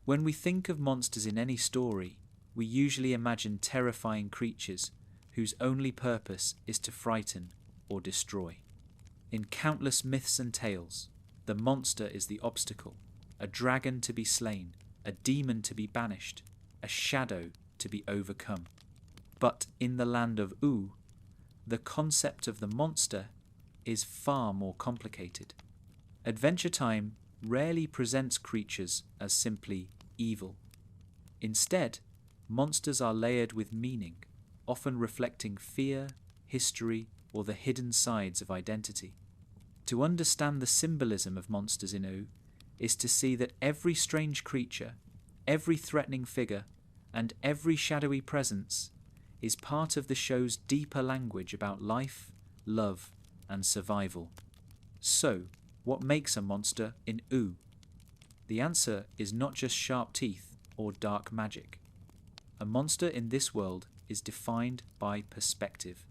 When we think of monsters in any story, we usually imagine terrifying creatures whose only purpose is to frighten or destroy. In countless myths and tales, the monster is the obstacle, a dragon to be slain, a demon to be banished, a shadow to be overcome. But in the Land of Ooo, the concept of the monster is far more complicated. Adventure Time rarely presents creatures as simply evil. Instead, monsters are layered with meaning, often reflecting fear, history, or the hidden sides of identity. To understand the symbolism of monsters in Ooo is to see that every strange creature, every threatening figure, and every shadowy presence is part of the show's deeper language about life, love, and survival. So, what makes a monster in Ooo? The answer is not just sharp teeth or dark magic. A monster in this world is defined by perspective.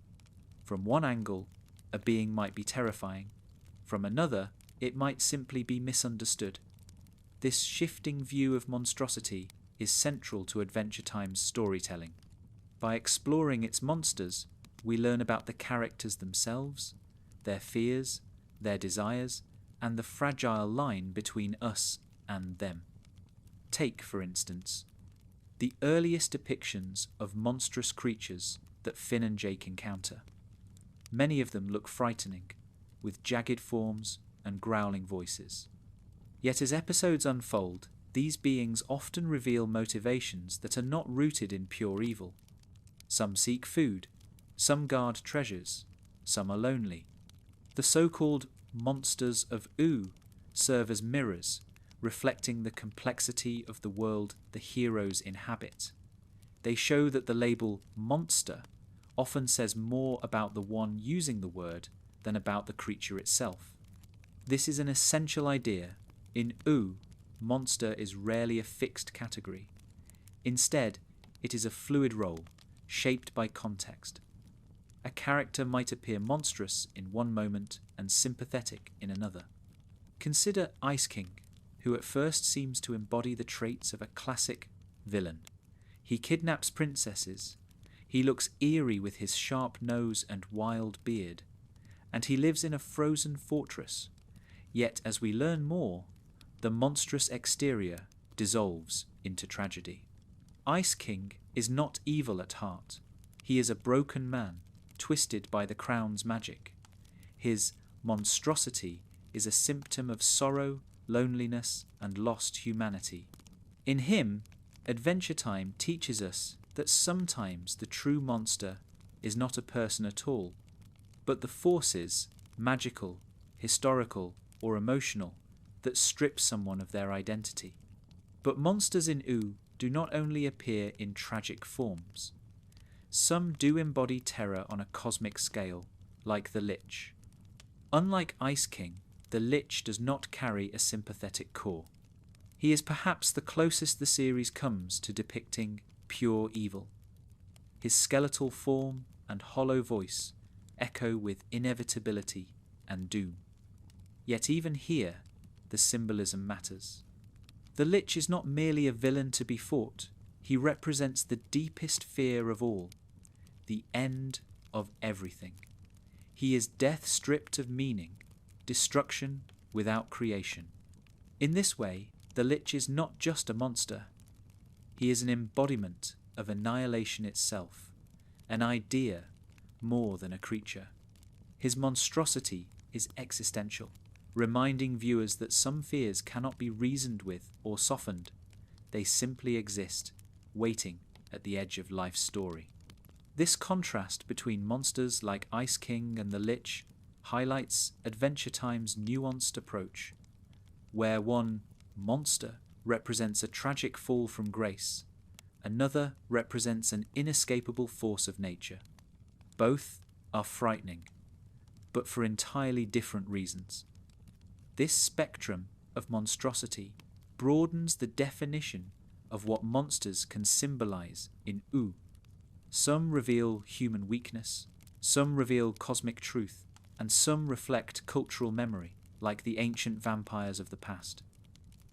From one angle, a being might be terrifying. From another, it might simply be misunderstood. This shifting view of monstrosity is central to Adventure Time's storytelling. By exploring its monsters, we learn about the characters themselves, their fears, their desires, and the fragile line between us and them. Take, for instance, the earliest depictions of monstrous creatures that Finn and Jake encounter. Many of them look frightening, with jagged forms and growling voices. Yet as episodes unfold, these beings often reveal motivations that are not rooted in pure evil. Some seek food, some guard treasures, some are lonely. The so-called monsters of Ooo serve as mirrors, reflecting the complexity of the world the heroes inhabit. They show that the label monster often says more about the one using the word than about the creature itself. This is an essential idea. In Ooo, monster is rarely a fixed category. Instead, it is a fluid role, shaped by context. A character might appear monstrous in one moment and sympathetic in another. Consider Ice King, who at first seems to embody the traits of a classic villain. He kidnaps princesses, he looks eerie with his sharp nose and wild beard, and he lives in a frozen fortress. Yet as we learn more, the monstrous exterior dissolves into tragedy. Ice King is not evil at heart. He is a broken man, twisted by the crown's magic. His monstrosity is a symptom of sorrow, loneliness, and lost humanity. In him, Adventure Time teaches us that sometimes the true monster is not a person at all, but the forces, magical, historical, or emotional, that strip someone of their identity. But monsters in Ooo do not only appear in tragic forms. Some do embody terror on a cosmic scale, like the Lich. Unlike Ice King, the Lich does not carry a sympathetic core. He is perhaps the closest the series comes to depicting pure evil. His skeletal form and hollow voice echo with inevitability and doom. Yet even here, the symbolism matters. The Lich is not merely a villain to be fought. He represents the deepest fear of all, the end of everything. He is death stripped of meaning, destruction without creation. In this way, the Lich is not just a monster. He is an embodiment of annihilation itself, an idea more than a creature. His monstrosity is existential, reminding viewers that some fears cannot be reasoned with or softened. They simply exist, waiting at the edge of life's story. This contrast between monsters like Ice King and the Lich highlights Adventure Time's nuanced approach, where one monster represents a tragic fall from grace, another represents an inescapable force of nature. Both are frightening, but for entirely different reasons. This spectrum of monstrosity broadens the definition of what monsters can symbolize in Ooo. Some reveal human weakness, some reveal cosmic truth, and some reflect cultural memory, like the ancient vampires of the past.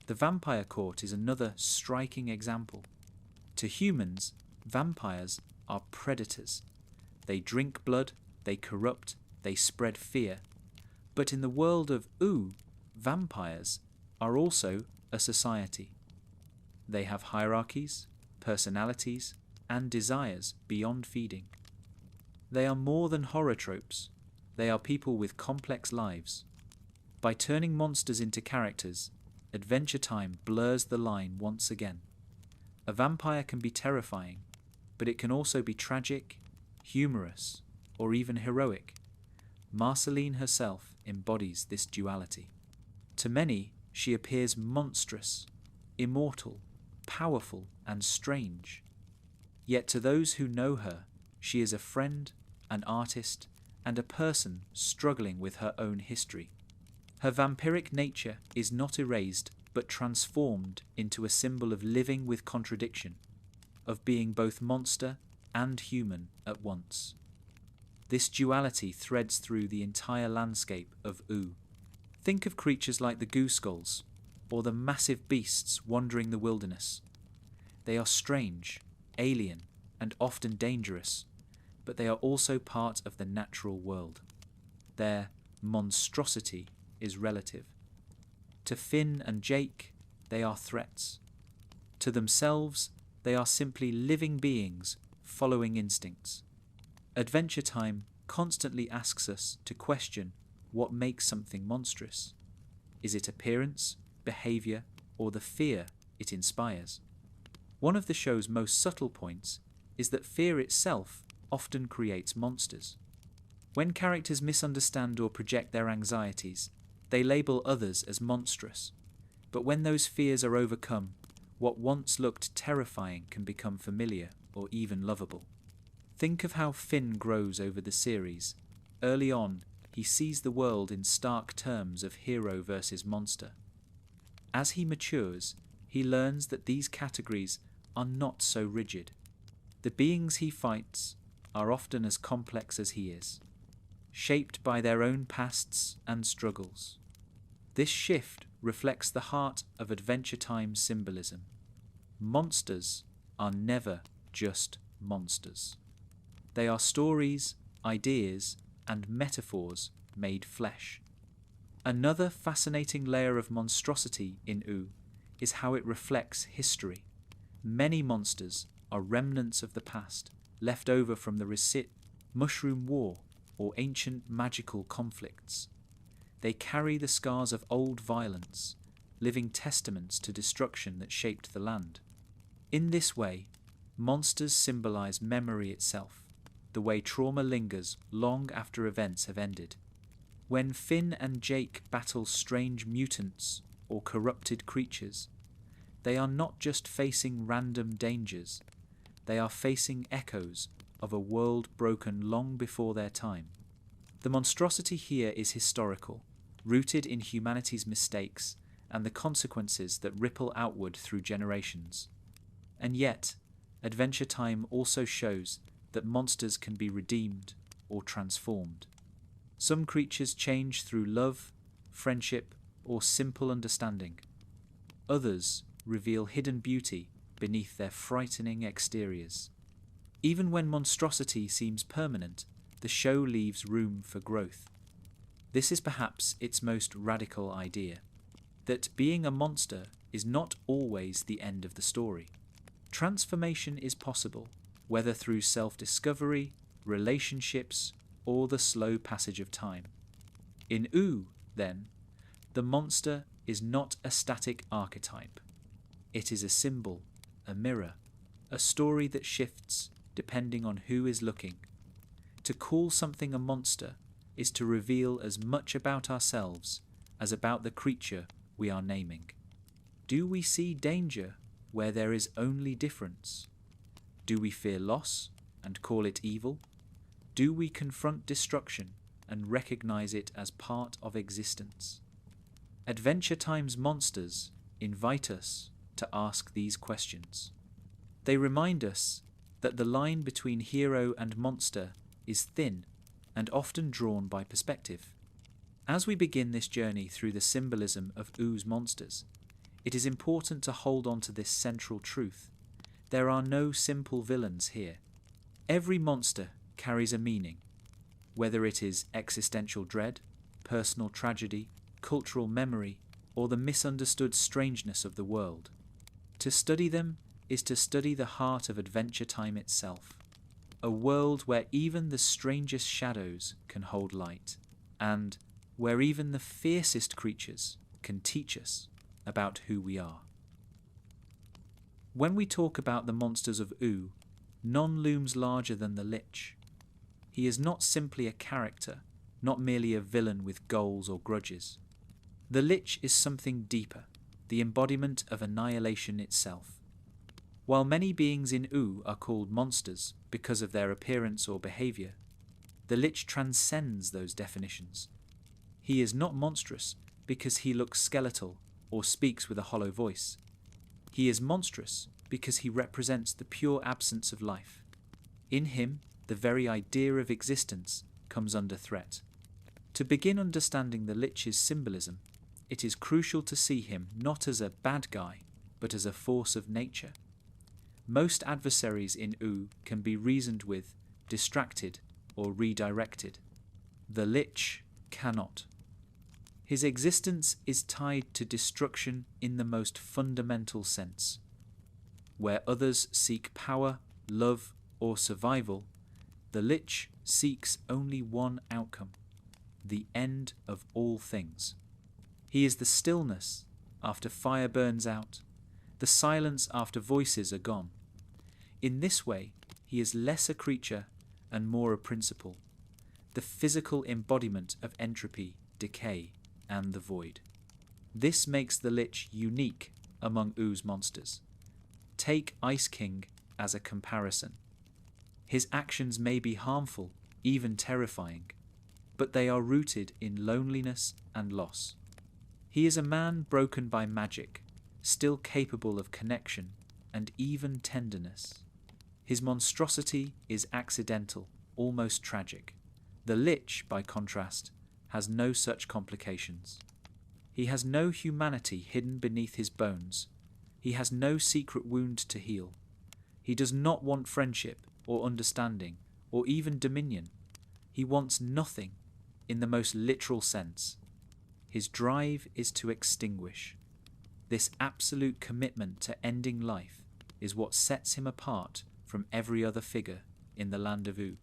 The vampire court is another striking example. To humans, vampires are predators. They drink blood, they corrupt, they spread fear. But in the world of Ooo, vampires are also a society. They have hierarchies, personalities, and desires beyond feeding. They are more than horror tropes. They are people with complex lives. By turning monsters into characters, Adventure Time blurs the line once again. A vampire can be terrifying, but it can also be tragic, humorous, or even heroic. Marceline herself embodies this duality. To many, she appears monstrous, immortal, powerful, and strange. Yet to those who know her, she is a friend, an artist, and a person struggling with her own history. Her vampiric nature is not erased, but transformed into a symbol of living with contradiction, of being both monster and human at once. This duality threads through the entire landscape of Ooo. Think of creatures like the goo skulls, or the massive beasts wandering the wilderness. They are strange, alien, and often dangerous, but they are also part of the natural world. Their monstrosity is relative. To Finn and Jake, they are threats. To themselves, they are simply living beings following instincts. Adventure Time constantly asks us to question what makes something monstrous. Is it appearance, behaviour, or the fear it inspires? One of the show's most subtle points is that fear itself often creates monsters. When characters misunderstand or project their anxieties, they label others as monstrous. But when those fears are overcome, what once looked terrifying can become familiar or even lovable. Think of how Finn grows over the series. Early on, he sees the world in stark terms of hero versus monster. As he matures, he learns that these categories are not so rigid. The beings he fights are often as complex as he is, shaped by their own pasts and struggles. This shift reflects the heart of Adventure Time symbolism. Monsters are never just monsters. They are stories, ideas, and metaphors made flesh. Another fascinating layer of monstrosity in Ooo is how it reflects history. Many monsters are remnants of the past, left over from the Mushroom War or ancient magical conflicts. They carry the scars of old violence, living testaments to destruction that shaped the land. In this way, monsters symbolize memory itself, the way trauma lingers long after events have ended. When Finn and Jake battle strange mutants or corrupted creatures, they are not just facing random dangers, they are facing echoes of a world broken long before their time. The monstrosity here is historical, rooted in humanity's mistakes and the consequences that ripple outward through generations. And yet, Adventure Time also shows that monsters can be redeemed or transformed. Some creatures change through love, friendship, or simple understanding. Others reveal hidden beauty beneath their frightening exteriors. Even when monstrosity seems permanent, the show leaves room for growth. This is perhaps its most radical idea, that being a monster is not always the end of the story. Transformation is possible, whether through self-discovery, relationships, or the slow passage of time. In Ooo, then, the monster is not a static archetype. It is a symbol, a mirror, a story that shifts depending on who is looking. To call something a monster is to reveal as much about ourselves as about the creature we are naming. Do we see danger where there is only difference? Do we fear loss and call it evil? Do we confront destruction and recognize it as part of existence? Adventure Time's monsters invite us to ask these questions. They remind us that the line between hero and monster is thin and often drawn by perspective. As we begin this journey through the symbolism of Oo's monsters, It is important to hold on to this central truth. There are no simple villains here. Every monster carries a meaning, whether it is existential dread, personal tragedy, cultural memory, or the misunderstood strangeness of the world. To study them is to study the heart of Adventure Time itself, a world where even the strangest shadows can hold light, and where even the fiercest creatures can teach us about who we are. When we talk about the monsters of Ooo, none looms larger than the Lich. He is not simply a character, not merely a villain with goals or grudges. The Lich is something deeper, the embodiment of annihilation itself. While many beings in Ooo are called monsters because of their appearance or behaviour, the Lich transcends those definitions. He is not monstrous because he looks skeletal or speaks with a hollow voice. He is monstrous because he represents the pure absence of life. In him, the very idea of existence comes under threat. To begin understanding the Lich's symbolism, it is crucial to see him not as a bad guy, but as a force of nature. Most adversaries in Ooo can be reasoned with, distracted, or redirected. The Lich cannot. His existence is tied to destruction in the most fundamental sense. Where others seek power, love, or survival, the Lich seeks only one outcome: the end of all things. He is the stillness after fire burns out, the silence after voices are gone. In this way, he is less a creature and more a principle, the physical embodiment of entropy, decay, and the void. This makes the Lich unique among Oo's monsters. Take Ice King as a comparison. His actions may be harmful, even terrifying, but they are rooted in loneliness and loss. He is a man broken by magic, still capable of connection and even tenderness. His monstrosity is accidental, almost tragic. The Lich, by contrast, has no such complications. He has no humanity hidden beneath his bones. He has no secret wound to heal. He does not want friendship or understanding or even dominion. He wants nothing in the most literal sense. His drive is to extinguish. This absolute commitment to ending life is what sets him apart from every other figure in the Land of Ooo.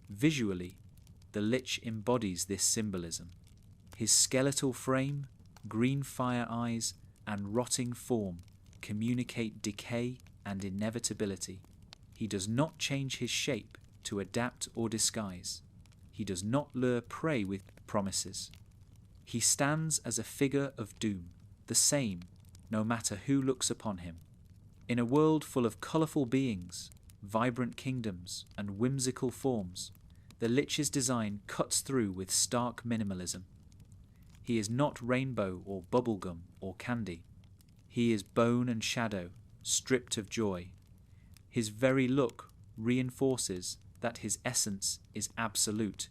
Visually, the Lich embodies this symbolism. His skeletal frame, green fire eyes, and rotting form communicate decay and inevitability. He does not change his shape to adapt or disguise. He does not lure prey with promises. He stands as a figure of doom, the same, no matter who looks upon him. In a world full of colourful beings, vibrant kingdoms, and whimsical forms, the Lich's design cuts through with stark minimalism. He is not rainbow or bubblegum or candy. He is bone and shadow, stripped of joy. His very look reinforces that his essence is absolute.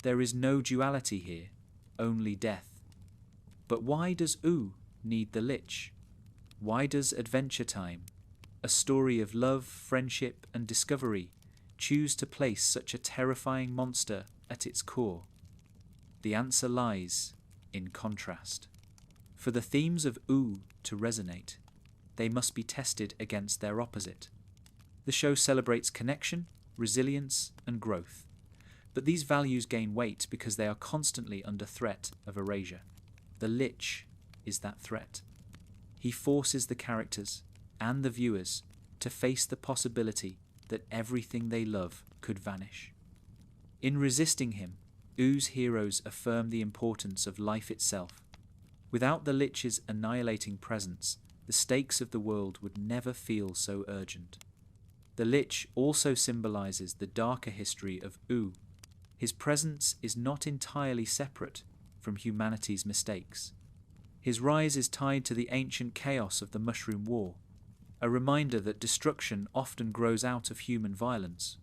There is no duality here, only death. But why does Ooo need the Lich? Why does Adventure Time, a story of love, friendship, and discovery, choose to place such a terrifying monster at its core? The answer lies in contrast. For the themes of Ooo to resonate, they must be tested against their opposite. The show celebrates connection, resilience, and growth, but these values gain weight because they are constantly under threat of erasure. The Lich is that threat. He forces the characters and the viewers to face the possibility that everything they love could vanish. In resisting him, Oo's heroes affirm the importance of life itself. Without the Lich's annihilating presence, the stakes of the world would never feel so urgent. The Lich also symbolises the darker history of Ooo. His presence is not entirely separate from humanity's mistakes. His rise is tied to the ancient chaos of the Mushroom War, a reminder that destruction often grows out of human violence.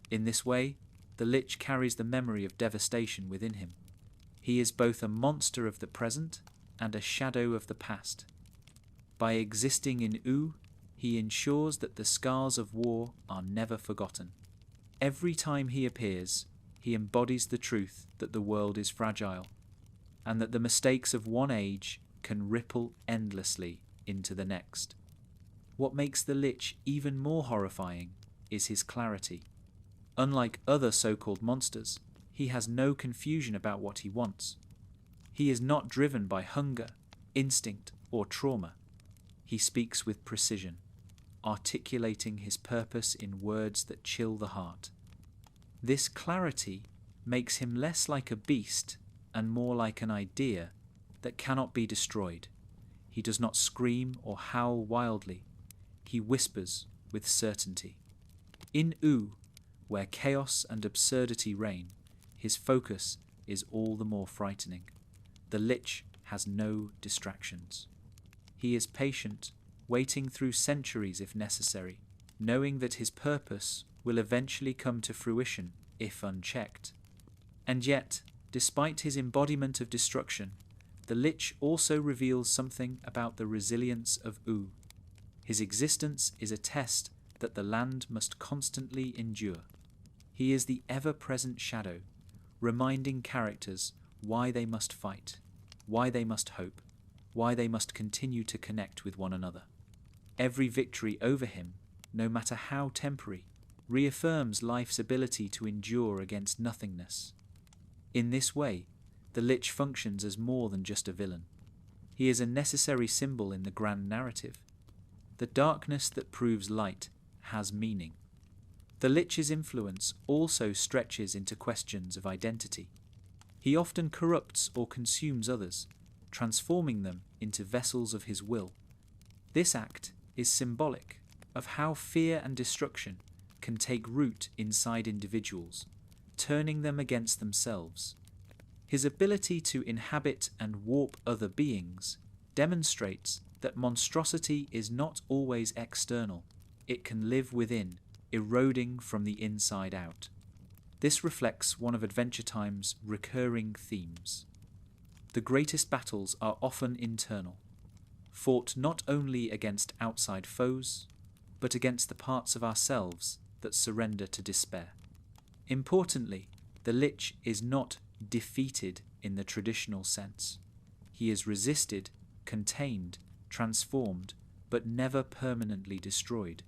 In this way, the Lich carries the memory of devastation within him. He is both a monster of the present and a shadow of the past. By existing in Ooo, he ensures that the scars of war are never forgotten. Every time he appears, he embodies the truth that the world is fragile, and that the mistakes of one age can ripple endlessly into the next. What makes the Lich even more horrifying is his clarity. Unlike other so-called monsters, he has no confusion about what he wants. He is not driven by hunger, instinct, or trauma. He speaks with precision, articulating his purpose in words that chill the heart. This clarity makes him less like a beast and more like an idea that cannot be destroyed. He does not scream or howl wildly. He whispers with certainty. In Ooo, where chaos and absurdity reign, his focus is all the more frightening. The Lich has no distractions. He is patient, waiting through centuries if necessary, knowing that his purpose will eventually come to fruition if unchecked. And yet, despite his embodiment of destruction, the Lich also reveals something about the resilience of Ooo. His existence is a test that the land must constantly endure. He is the ever-present shadow, reminding characters why they must fight, why they must hope, why they must continue to connect with one another. Every victory over him, no matter how temporary, reaffirms life's ability to endure against nothingness. In this way, the Lich functions as more than just a villain. He is a necessary symbol in the grand narrative. The darkness that proves light has meaning. The Lich's influence also stretches into questions of identity. He often corrupts or consumes others, transforming them into vessels of his will. This act is symbolic of how fear and destruction can take root inside individuals, turning them against themselves. His ability to inhabit and warp other beings demonstrates that monstrosity is not always external. It can live within, eroding from the inside out. This reflects one of Adventure Time's recurring themes. The greatest battles are often internal, fought not only against outside foes, but against the parts of ourselves that surrender to despair. Importantly, the Lich is not defeated in the traditional sense. He is resisted, contained, transformed, but never permanently destroyed.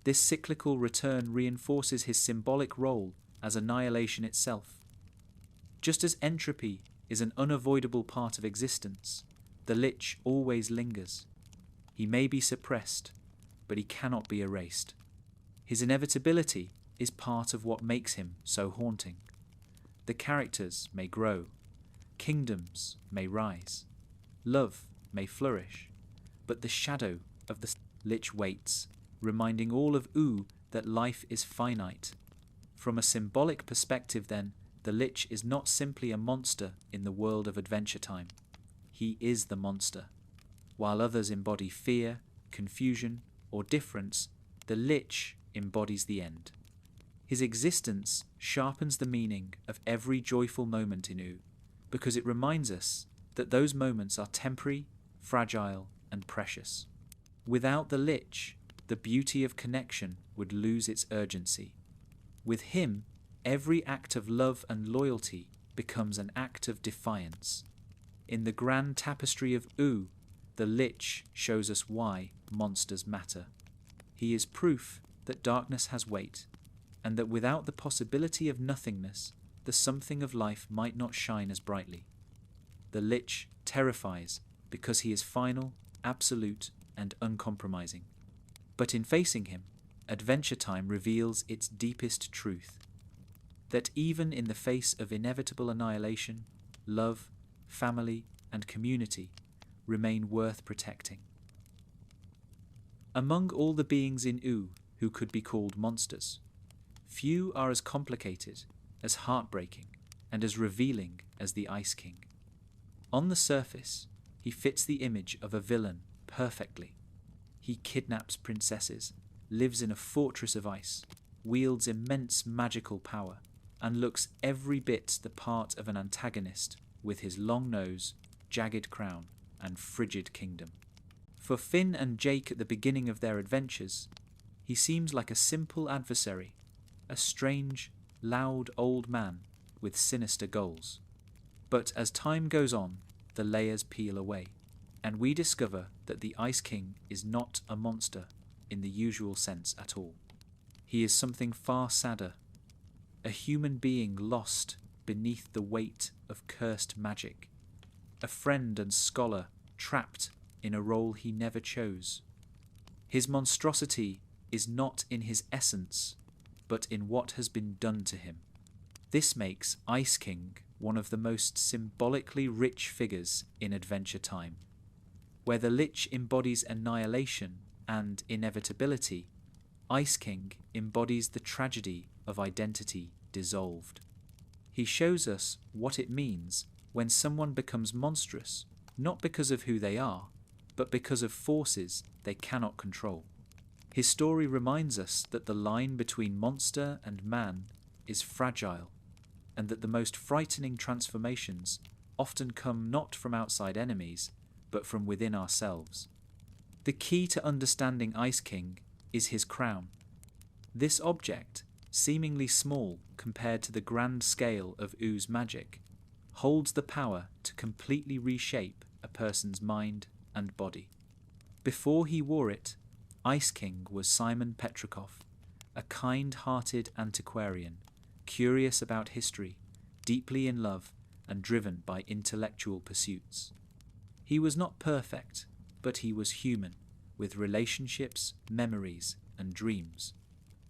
This cyclical return reinforces his symbolic role as annihilation itself. Just as entropy is an unavoidable part of existence, the Lich always lingers. He may be suppressed, but he cannot be erased. His inevitability is part of what makes him so haunting. The characters may grow, kingdoms may rise, love may flourish, but the shadow of the Lich waits, reminding all of Ooo that life is finite. From a symbolic perspective, then, the Lich is not simply a monster in the world of Adventure Time. He is the monster. While others embody fear, confusion, or difference, the Lich embodies the end. His existence sharpens the meaning of every joyful moment in Ooo, because it reminds us that those moments are temporary, fragile, and precious. Without the Lich, the beauty of connection would lose its urgency. With him, every act of love and loyalty becomes an act of defiance. In the grand tapestry of Ooo, the Lich shows us why monsters matter. He is proof that darkness has weight, and that without the possibility of nothingness, the something of life might not shine as brightly. The Lich terrifies because he is final, absolute, and uncompromising. But in facing him, Adventure Time reveals its deepest truth, that even in the face of inevitable annihilation, love, family, and community remain worth protecting. Among all the beings in Ooo who could be called monsters, few are as complicated, as heartbreaking, and as revealing as the Ice King. On the surface, he fits the image of a villain perfectly. He kidnaps princesses, lives in a fortress of ice, wields immense magical power, and looks every bit the part of an antagonist with his long nose, jagged crown, and frigid kingdom. For Finn and Jake at the beginning of their adventures, he seems like a simple adversary, a strange, loud old man with sinister goals. But as time goes on, the layers peel away, and we discover that the Ice King is not a monster in the usual sense at all. He is something far sadder, a human being lost beneath the weight of cursed magic, a friend and scholar trapped in a role he never chose. His monstrosity is not in his essence, but in what has been done to him. This makes Ice King one of the most symbolically rich figures in Adventure Time. Where the Lich embodies annihilation and inevitability, Ice King embodies the tragedy of identity dissolved. He shows us what it means when someone becomes monstrous, not because of who they are, but because of forces they cannot control. His story reminds us that the line between monster and man is fragile, and that the most frightening transformations often come not from outside enemies, but from within ourselves. The key to understanding Ice King is his crown. This object, seemingly small compared to the grand scale of Oo's magic, holds the power to completely reshape a person's mind and body. Before he wore it, Ice King was Simon Petrikov, a kind-hearted antiquarian, curious about history, deeply in love, and driven by intellectual pursuits. He was not perfect, but he was human, with relationships, memories, and dreams.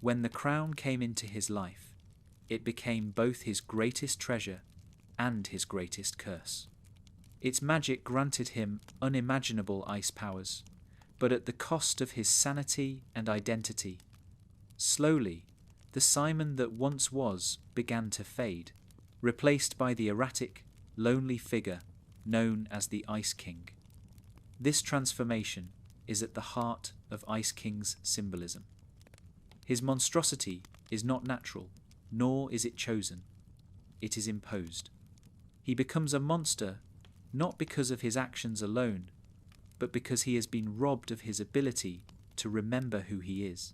When the crown came into his life, it became both his greatest treasure and his greatest curse. Its magic granted him unimaginable ice powers, but at the cost of his sanity and identity. Slowly, the Simon that once was began to fade, replaced by the erratic, lonely figure known as the Ice King. This transformation is at the heart of Ice King's symbolism. His monstrosity is not natural, nor is it chosen. It is imposed. He becomes a monster not because of his actions alone, but because he has been robbed of his ability to remember who he is.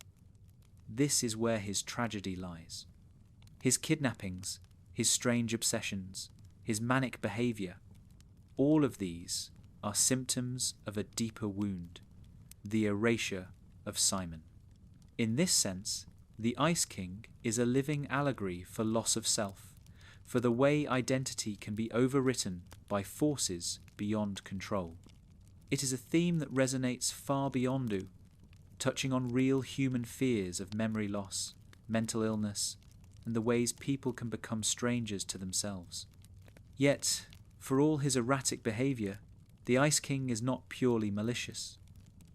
This is where his tragedy lies. His kidnappings, his strange obsessions, his manic behaviour, all of these are symptoms of a deeper wound, the erasure of Simon. In this sense, the Ice King is a living allegory for loss of self, for the way identity can be overwritten by forces beyond control. It is a theme that resonates far beyond Ooo, touching on real human fears of memory loss, mental illness, and the ways people can become strangers to themselves. Yet, for all his erratic behaviour, the Ice King is not purely malicious.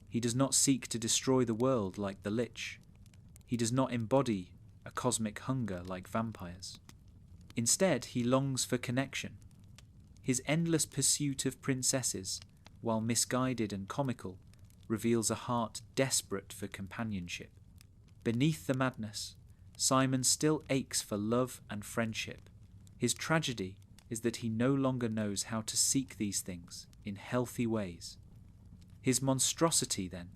He does not seek to destroy the world like the Lich. He does not embody a cosmic hunger like vampires. Instead, he longs for connection. His endless pursuit of princesses, while misguided and comical, reveals a heart desperate for companionship. Beneath the madness, Simon still aches for love and friendship. His tragedy is that he no longer knows how to seek these things in healthy ways. His monstrosity, then,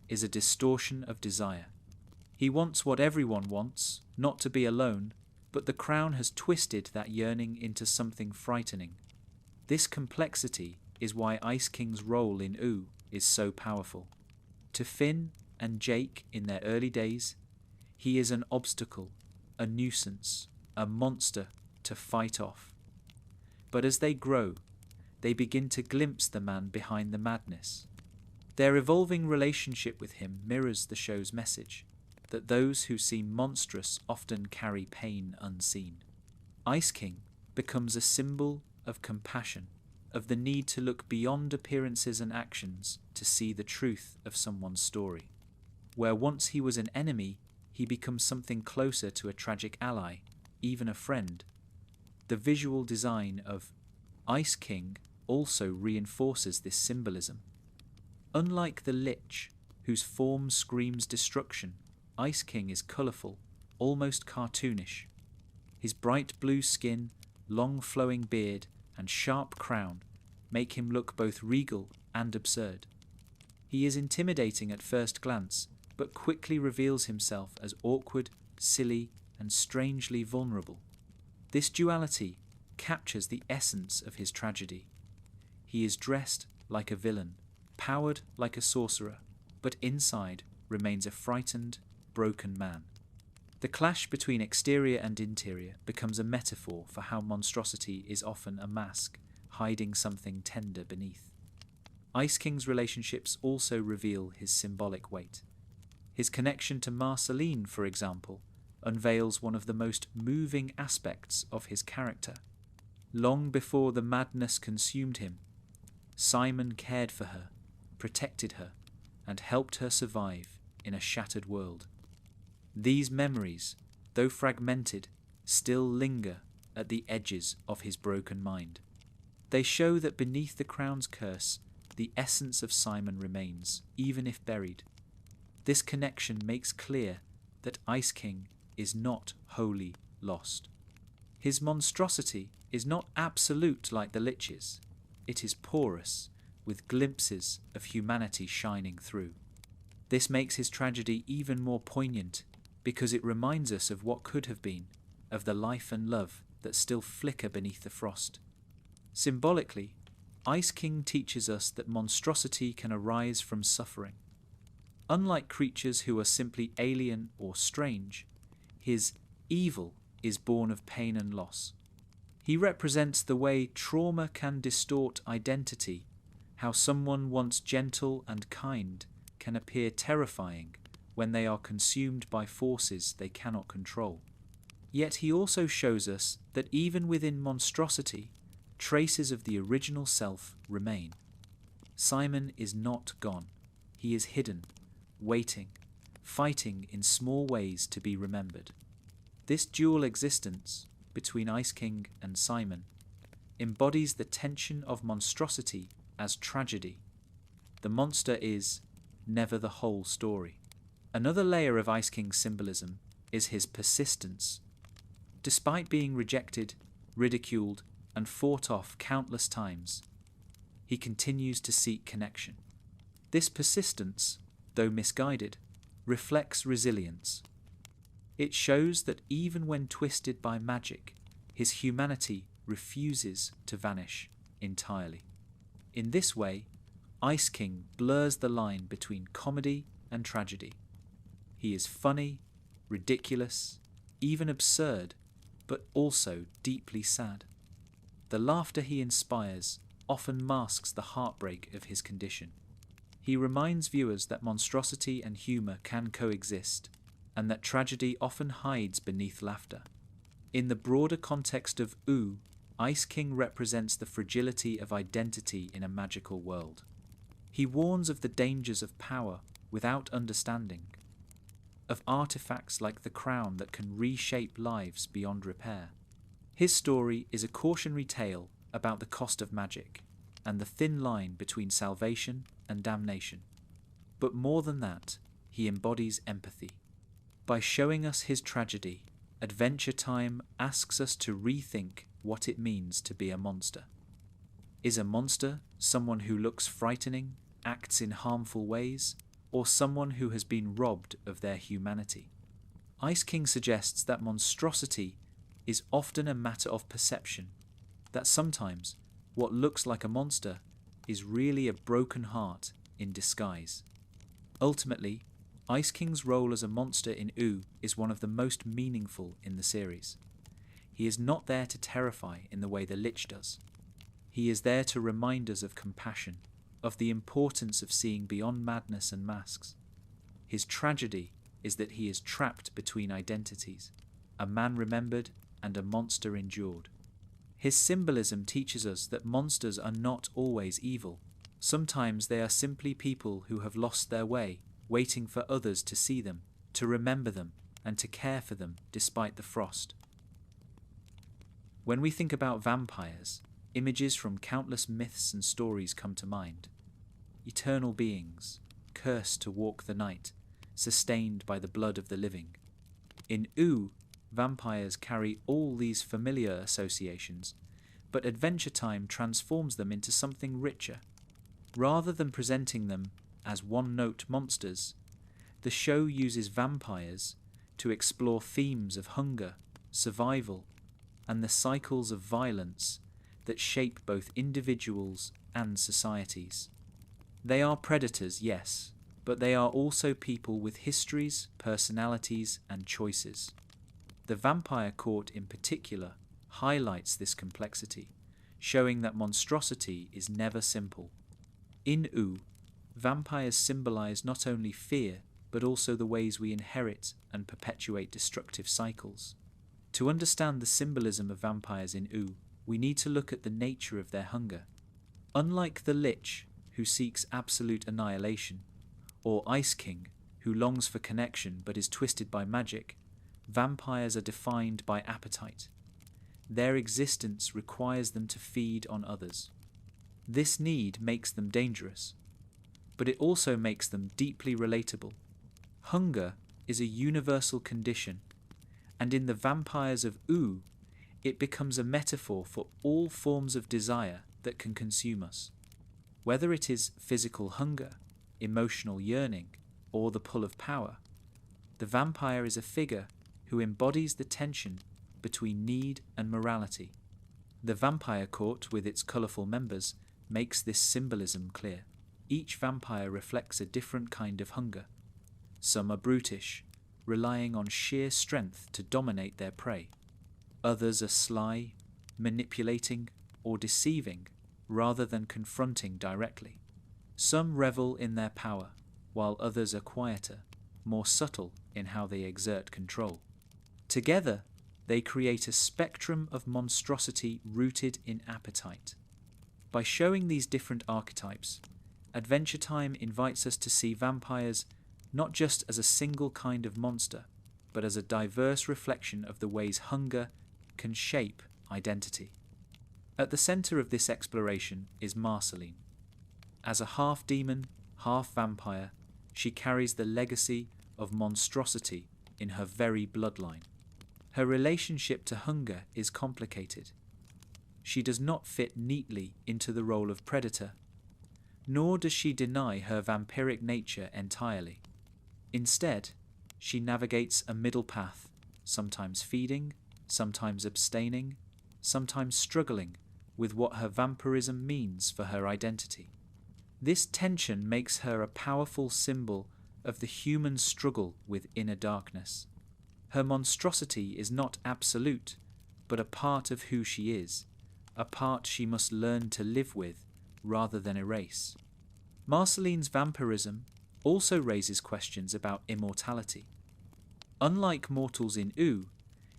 is a distortion of desire. He wants what everyone wants, not to be alone, but the crown has twisted that yearning into something frightening. This complexity is why Ice King's role in Ooo is so powerful. To Finn and Jake in their early days, he is an obstacle, a nuisance, a monster to fight off. But as they grow, they begin to glimpse the man behind the madness. Their evolving relationship with him mirrors the show's message, that those who seem monstrous often carry pain unseen. Ice King becomes a symbol of compassion, of the need to look beyond appearances and actions to see the truth of someone's story. Where once he was an enemy, he becomes something closer to a tragic ally, even a friend. The visual design of Ice King also reinforces this symbolism. Unlike the Lich, whose form screams destruction, Ice King is colourful, almost cartoonish. His bright blue skin, long flowing beard, and sharp crown make him look both regal and absurd. He is intimidating at first glance, but quickly reveals himself as awkward, silly, and strangely vulnerable. This duality captures the essence of his tragedy. He is dressed like a villain, powered like a sorcerer, but inside remains a frightened, broken man. The clash between exterior and interior becomes a metaphor for how monstrosity is often a mask, hiding something tender beneath. Ice King's relationships also reveal his symbolic weight. His connection to Marceline, for example, unveils one of the most moving aspects of his character. Long before the madness consumed him, Simon cared for her, protected her, and helped her survive in a shattered world. These memories, though fragmented, still linger at the edges of his broken mind. They show that beneath the crown's curse, the essence of Simon remains, even if buried. This connection makes clear that Ice King is not wholly lost. His monstrosity is not absolute like the Lich's. It is porous, with glimpses of humanity shining through. This makes his tragedy even more poignant because it reminds us of what could have been, of the life and love that still flicker beneath the frost. Symbolically, Ice King teaches us that monstrosity can arise from suffering. Unlike creatures who are simply alien or strange, his evil is born of pain and loss. He represents the way trauma can distort identity, how someone once gentle and kind can appear terrifying when they are consumed by forces they cannot control. Yet he also shows us that even within monstrosity, traces of the original self remain. Simon is not gone. He is hidden, waiting, fighting in small ways to be remembered. This dual existence between Ice King and Simon embodies the tension of monstrosity as tragedy. The monster is never the whole story. Another layer of Ice King's symbolism is his persistence. Despite being rejected, ridiculed, and fought off countless times, he continues to seek connection. This persistence, though misguided, reflects resilience. It shows that even when twisted by magic, his humanity refuses to vanish entirely. In this way, Ice King blurs the line between comedy and tragedy. He is funny, ridiculous, even absurd, but also deeply sad. The laughter he inspires often masks the heartbreak of his condition. He reminds viewers that monstrosity and humour can coexist, and that tragedy often hides beneath laughter. In the broader context of Ooo, Ice King represents the fragility of identity in a magical world. He warns of the dangers of power without understanding, of artifacts like the crown that can reshape lives beyond repair. His story is a cautionary tale about the cost of magic and the thin line between salvation and damnation. But more than that, he embodies empathy. By showing us his tragedy, Adventure Time asks us to rethink what it means to be a monster. Is a monster someone who looks frightening, acts in harmful ways, or someone who has been robbed of their humanity? Ice King suggests that monstrosity is often a matter of perception, that sometimes what looks like a monster is really a broken heart in disguise. Ultimately, Ice King's role as a monster in Ooo is one of the most meaningful in the series. He is not there to terrify in the way the Lich does. He is there to remind us of compassion, of the importance of seeing beyond madness and masks. His tragedy is that he is trapped between identities, a man remembered and a monster endured. His symbolism teaches us that monsters are not always evil. Sometimes they are simply people who have lost their way, waiting for others to see them, to remember them, and to care for them despite the frost. When we think about vampires, images from countless myths and stories come to mind. Eternal beings, cursed to walk the night, sustained by the blood of the living. In Ooo, vampires carry all these familiar associations, but Adventure Time transforms them into something richer. Rather than presenting them as one-note monsters, the show uses vampires to explore themes of hunger, survival, and the cycles of violence that shape both individuals and societies. They are predators, yes, but they are also people with histories, personalities, and choices. The Vampire Court in particular highlights this complexity, showing that monstrosity is never simple. In Ooo, vampires symbolize not only fear, but also the ways we inherit and perpetuate destructive cycles. To understand the symbolism of vampires in Ooo, we need to look at the nature of their hunger. Unlike the Lich, who seeks absolute annihilation, or Ice King, who longs for connection but is twisted by magic, vampires are defined by appetite. Their existence requires them to feed on others. This need makes them dangerous, but it also makes them deeply relatable. Hunger is a universal condition, and in the vampires of Ooo, it becomes a metaphor for all forms of desire that can consume us. Whether it is physical hunger, emotional yearning, or the pull of power, the vampire is a figure who embodies the tension between need and morality. The Vampire Court, with its colourful members, makes this symbolism clear. Each vampire reflects a different kind of hunger. Some are brutish, relying on sheer strength to dominate their prey. Others are sly, manipulating, or deceiving rather than confronting directly. Some revel in their power, while others are quieter, more subtle in how they exert control. Together, they create a spectrum of monstrosity rooted in appetite. By showing these different archetypes, Adventure Time invites us to see vampires not just as a single kind of monster, but as a diverse reflection of the ways hunger can shape identity. At the centre of this exploration is Marceline. As a half-demon, half-vampire, she carries the legacy of monstrosity in her very bloodline. Her relationship to hunger is complicated. She does not fit neatly into the role of predator, nor does she deny her vampiric nature entirely. Instead, she navigates a middle path, sometimes feeding, sometimes abstaining, sometimes struggling with what her vampirism means for her identity. This tension makes her a powerful symbol of the human struggle with inner darkness. Her monstrosity is not absolute, but a part of who she is, a part she must learn to live with rather than erase. Marceline's vampirism also raises questions about immortality. Unlike mortals in Ooo,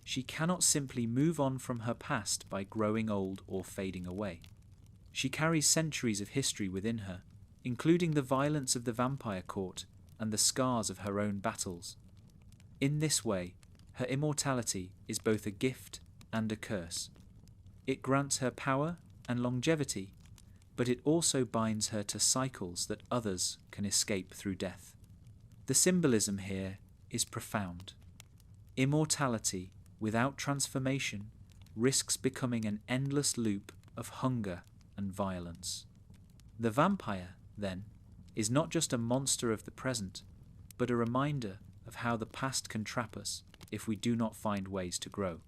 she cannot simply move on from her past by growing old or fading away. She carries centuries of history within her, including the violence of the Vampire Court and the scars of her own battles. In this way, her immortality is both a gift and a curse. It grants her power and longevity, but it also binds her to cycles that others can escape through death. The symbolism here is profound. Immortality without transformation risks becoming an endless loop of hunger and violence. The vampire, then, is not just a monster of the present, but a reminder of how the past can trap us if we do not find ways to grow.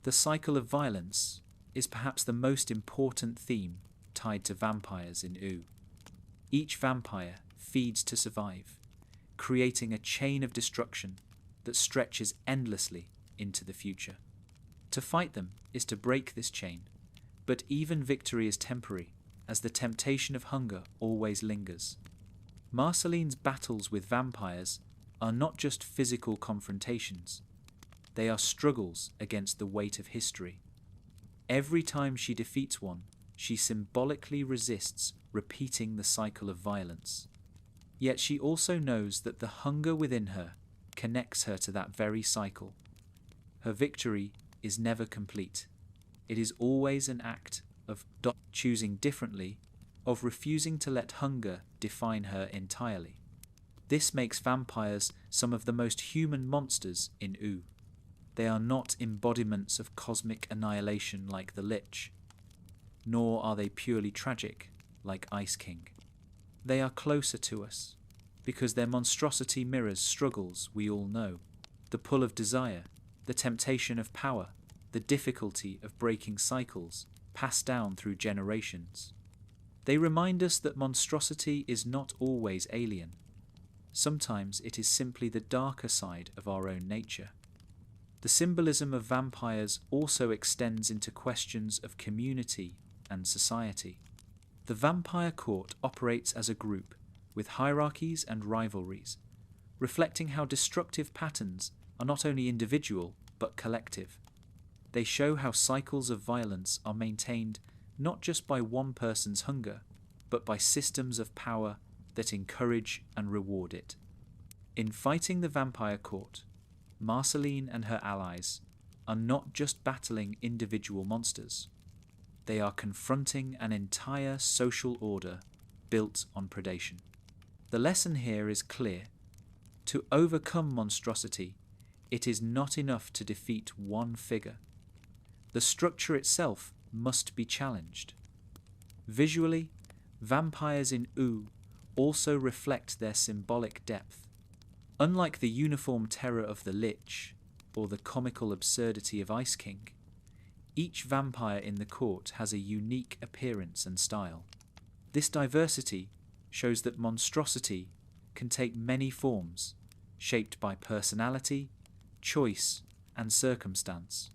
The cycle of violence is perhaps the most important theme tied to vampires in Ooo. Each vampire feeds to survive, creating a chain of destruction that stretches endlessly into the future. To fight them is to break this chain, but even victory is temporary, as the temptation of hunger always lingers. Marceline's battles with vampires are not just physical confrontations, they are struggles against the weight of history. Every time she defeats one, she symbolically resists repeating the cycle of violence. Yet she also knows that the hunger within her connects her to that very cycle. Her victory is never complete. It is always an act of choosing differently, of refusing to let hunger define her entirely. This makes vampires some of the most human monsters in Ooo. They are not embodiments of cosmic annihilation like the Lich, nor are they purely tragic like Ice King. They are closer to us, because their monstrosity mirrors struggles we all know, the pull of desire, the temptation of power, the difficulty of breaking cycles passed down through generations. They remind us that monstrosity is not always alien. Sometimes it is simply the darker side of our own nature. The symbolism of vampires also extends into questions of community and society. The vampire court operates as a group, with hierarchies and rivalries, reflecting how destructive patterns are not only individual but collective. They show how cycles of violence are maintained not just by one person's hunger, but by systems of power that encourage and reward it. In fighting the vampire court, Marceline and her allies are not just battling individual monsters. They are confronting an entire social order built on predation. The lesson here is clear. To overcome monstrosity, it is not enough to defeat one figure. The structure itself must be challenged. Visually, vampires in Ooo also reflect their symbolic depth. Unlike the uniform terror of the Lich or the comical absurdity of Ice King, each vampire in the court has a unique appearance and style. This diversity shows that monstrosity can take many forms, shaped by personality, choice, and circumstance.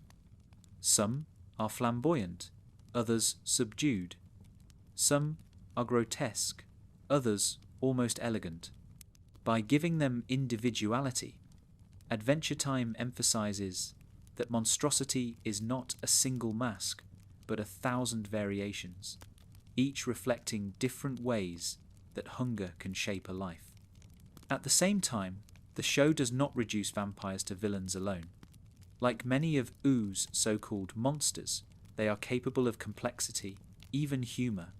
Some are flamboyant, others subdued. Some are grotesque, others almost elegant. By giving them individuality, Adventure Time emphasizes that monstrosity is not a single mask, but 1,000 variations, each reflecting different ways that hunger can shape a life. At the same time, the show does not reduce vampires to villains alone. Like many of Oo's so-called monsters, they are capable of complexity, even humour.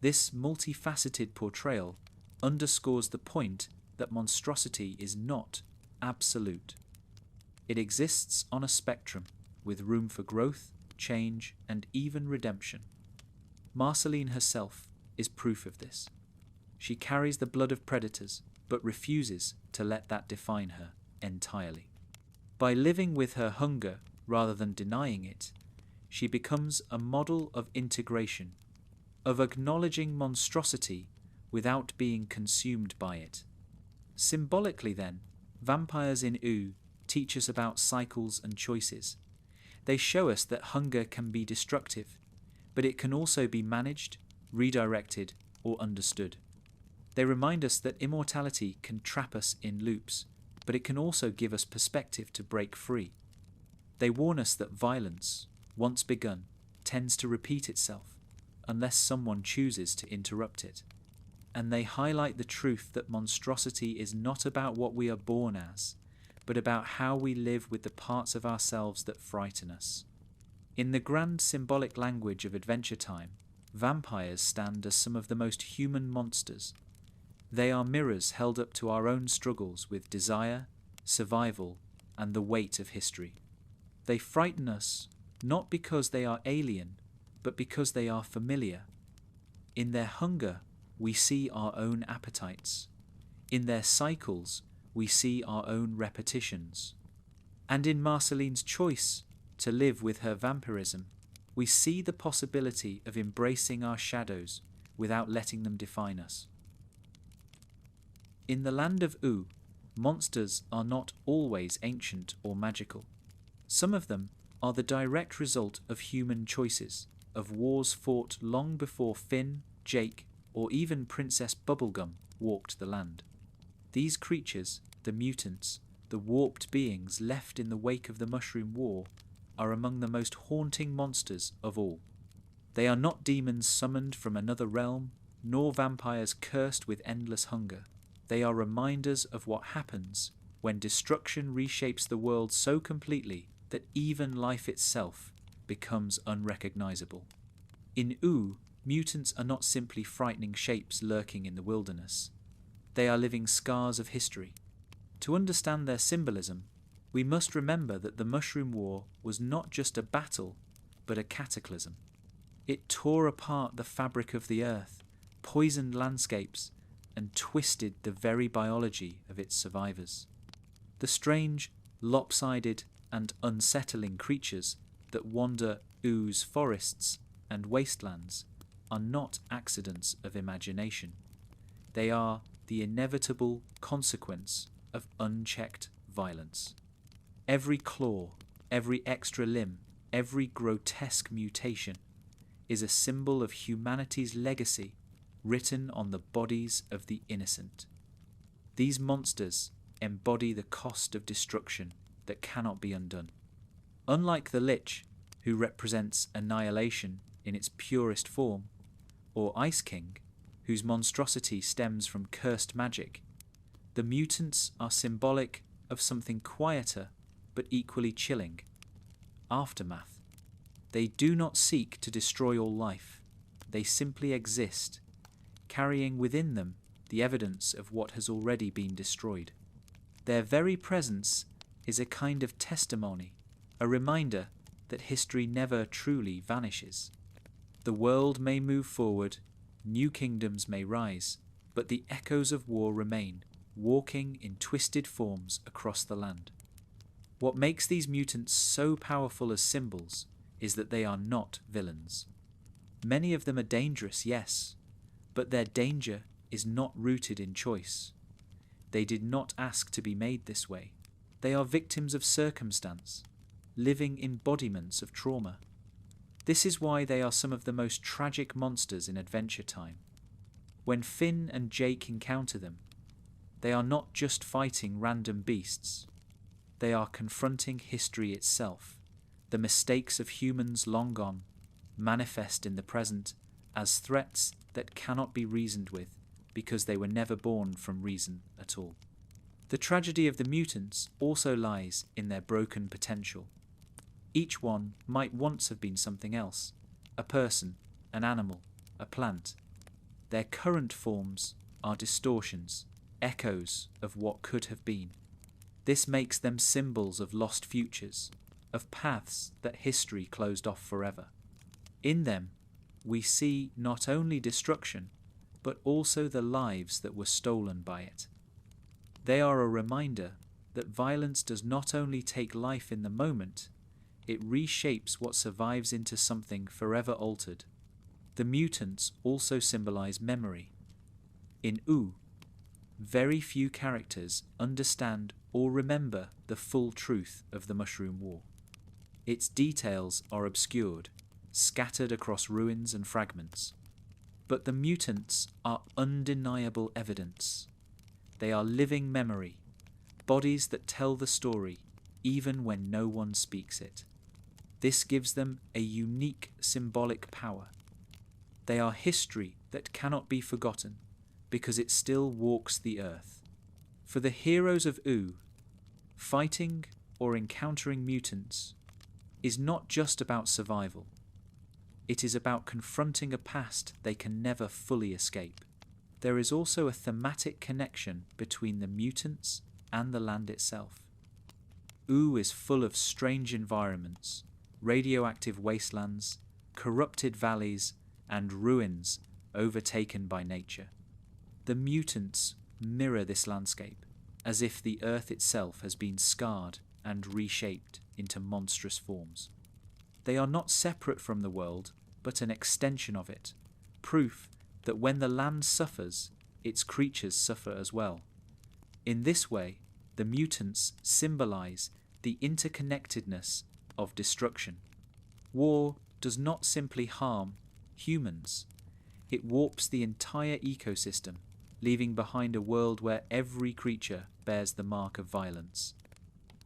This multifaceted portrayal underscores the point that monstrosity is not absolute. It exists on a spectrum, with room for growth, change, and even redemption. Marceline herself is proof of this. She carries the blood of predators, but refuses to let that define her entirely. By living with her hunger rather than denying it, she becomes a model of integration, of acknowledging monstrosity without being consumed by it. Symbolically then, vampires in Ooo teach us about cycles and choices. They show us that hunger can be destructive, but it can also be managed, redirected, or understood. They remind us that immortality can trap us in loops, but it can also give us perspective to break free. They warn us that violence, once begun, tends to repeat itself, unless someone chooses to interrupt it. And they highlight the truth that monstrosity is not about what we are born as, but about how we live with the parts of ourselves that frighten us. In the grand symbolic language of Adventure Time, vampires stand as some of the most human monsters. They are mirrors held up to our own struggles with desire, survival, and the weight of history. They frighten us not because they are alien, but because they are familiar. In their hunger, we see our own appetites. In their cycles, we see our own repetitions. And in Marceline's choice to live with her vampirism, we see the possibility of embracing our shadows without letting them define us. In the Land of Ooo, monsters are not always ancient or magical. Some of them are the direct result of human choices, of wars fought long before Finn, Jake, or even Princess Bubblegum walked the land. These creatures, the mutants, the warped beings left in the wake of the Mushroom War, are among the most haunting monsters of all. They are not demons summoned from another realm, nor vampires cursed with endless hunger. They are reminders of what happens when destruction reshapes the world so completely that even life itself becomes unrecognizable. In Ooo, mutants are not simply frightening shapes lurking in the wilderness. They are living scars of history. To understand their symbolism, we must remember that the Mushroom War was not just a battle, but a cataclysm. It tore apart the fabric of the earth, poisoned landscapes, and twisted the very biology of its survivors. The strange, lopsided, and unsettling creatures that wander Oo's forests and wastelands are not accidents of imagination. They are the inevitable consequence of unchecked violence. Every claw, every extra limb, every grotesque mutation is a symbol of humanity's legacy written on the bodies of the innocent. These monsters embody the cost of destruction that cannot be undone. Unlike the Lich, who represents annihilation in its purest form, or Ice King, whose monstrosity stems from cursed magic, the mutants are symbolic of something quieter but equally chilling: aftermath. They do not seek to destroy all life. They simply exist, carrying within them the evidence of what has already been destroyed. Their very presence is a kind of testimony, a reminder that history never truly vanishes. The world may move forward, new kingdoms may rise, but the echoes of war remain, walking in twisted forms across the land. What makes these mutants so powerful as symbols is that they are not villains. Many of them are dangerous, yes, but their danger is not rooted in choice. They did not ask to be made this way. They are victims of circumstance, living embodiments of trauma. This is why they are some of the most tragic monsters in Adventure Time. When Finn and Jake encounter them, they are not just fighting random beasts. They are confronting history itself, the mistakes of humans long gone, manifest in the present as threats that cannot be reasoned with because they were never born from reason at all. The tragedy of the mutants also lies in their broken potential. Each one might once have been something else: a person, an animal, a plant. Their current forms are distortions, echoes of what could have been. This makes them symbols of lost futures, of paths that history closed off forever. In them, we see not only destruction, but also the lives that were stolen by it. They are a reminder that violence does not only take life in the moment, it reshapes what survives into something forever altered. The mutants also symbolize memory. In Ooo, very few characters understand or remember the full truth of the Mushroom War. Its details are obscured, scattered across ruins and fragments. But the mutants are undeniable evidence. They are living memory, bodies that tell the story even when no one speaks it. This gives them a unique symbolic power. They are history that cannot be forgotten because it still walks the earth. For the heroes of Ooo, fighting or encountering mutants is not just about survival. It is about confronting a past they can never fully escape. There is also a thematic connection between the mutants and the land itself. Ooo is full of strange environments, radioactive wastelands, corrupted valleys, and ruins overtaken by nature. The mutants mirror this landscape, as if the earth itself has been scarred and reshaped into monstrous forms. They are not separate from the world, but an extension of it, proof that when the land suffers, its creatures suffer as well. In this way, the mutants symbolize the interconnectedness of destruction. War does not simply harm humans, it warps the entire ecosystem, leaving behind a world where every creature bears the mark of violence.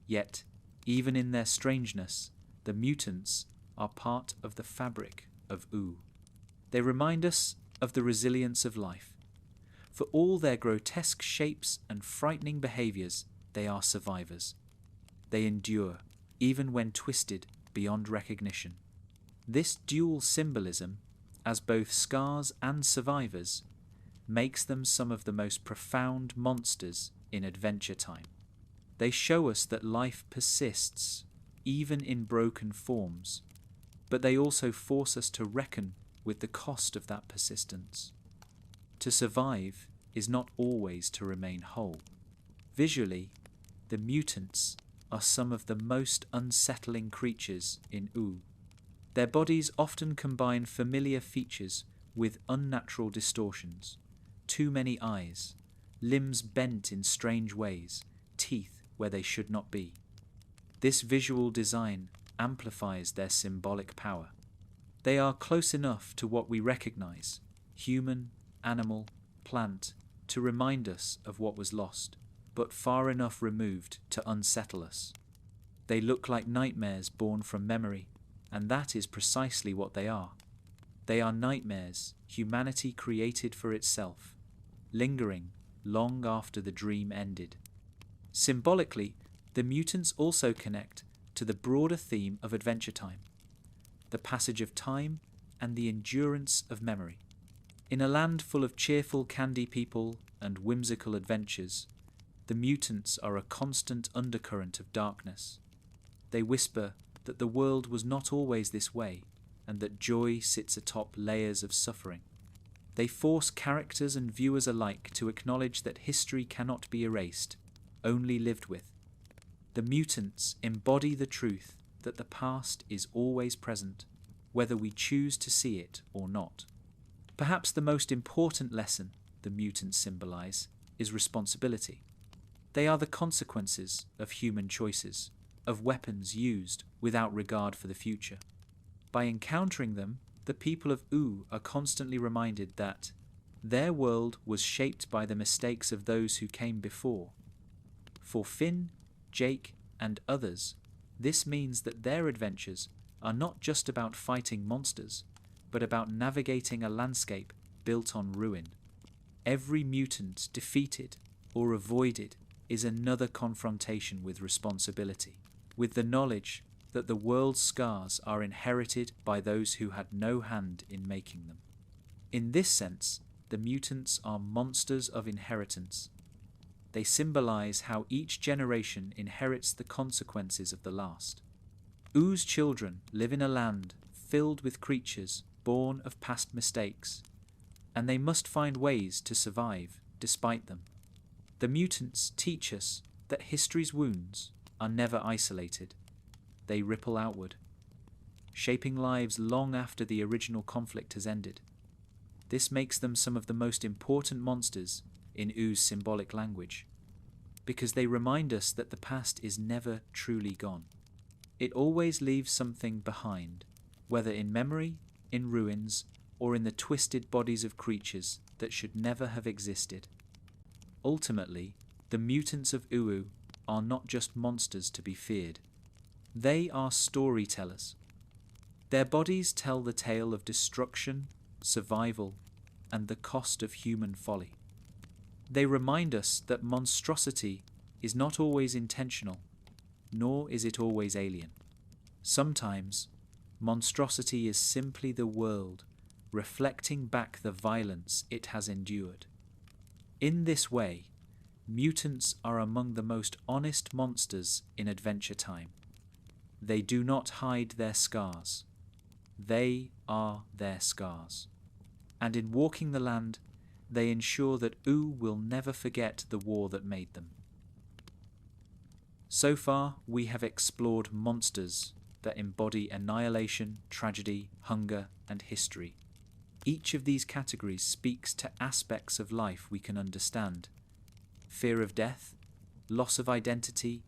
Yet, even in their strangeness, the mutants are part of the fabric of Ooo. They remind us of the resilience of life. For all their grotesque shapes and frightening behaviours, they are survivors. They endure, even when twisted beyond recognition. This dual symbolism, as both scars and survivors, makes them some of the most profound monsters in Adventure Time. They show us that life persists, even in broken forms, but they also force us to reckon with the cost of that persistence. To survive, is not always to remain whole. Visually, the mutants are some of the most unsettling creatures in Ooo. Their bodies often combine familiar features with unnatural distortions. Too many eyes, limbs bent in strange ways, teeth where they should not be. This visual design amplifies their symbolic power. They are close enough to what we recognize, human, animal, plant, to remind us of what was lost, but far enough removed to unsettle us. They look like nightmares born from memory, and that is precisely what they are. They are nightmares humanity created for itself, lingering long after the dream ended. Symbolically, the mutants also connect to the broader theme of Adventure Time, the passage of time and the endurance of memory. In a land full of cheerful candy people and whimsical adventures, the mutants are a constant undercurrent of darkness. They whisper that the world was not always this way, and that joy sits atop layers of suffering. They force characters and viewers alike to acknowledge that history cannot be erased, only lived with. The mutants embody the truth that the past is always present, whether we choose to see it or not. Perhaps the most important lesson the mutants symbolize is responsibility. They are the consequences of human choices, of weapons used without regard for the future. By encountering them, the people of Ooo are constantly reminded that their world was shaped by the mistakes of those who came before. For Finn, Jake, and others, this means that their adventures are not just about fighting monsters, but about navigating a landscape built on ruin. Every mutant defeated or avoided is another confrontation with responsibility, with the knowledge that the world's scars are inherited by those who had no hand in making them. In this sense, the mutants are monsters of inheritance. They symbolize how each generation inherits the consequences of the last. Oo's children live in a land filled with creatures born of past mistakes, and they must find ways to survive despite them. The mutants teach us that history's wounds are never isolated. They ripple outward, shaping lives long after the original conflict has ended. This makes them some of the most important monsters in Oo's symbolic language, because they remind us that the past is never truly gone. It always leaves something behind, whether in memory, in ruins, or in the twisted bodies of creatures that should never have existed. Ultimately, the mutants of Ooo are not just monsters to be feared. They are storytellers. Their bodies tell the tale of destruction, survival, and the cost of human folly. They remind us that monstrosity is not always intentional, nor is it always alien. Sometimes, monstrosity is simply the world reflecting back the violence it has endured. In this way, mutants are among the most honest monsters in Adventure Time. They do not hide their scars. They are their scars. And in walking the land, they ensure that Ooo will never forget the war that made them. So far, we have explored monsters that embody annihilation, tragedy, hunger, and history. Each of these categories speaks to aspects of life we can understand. Fear of death, loss of identity,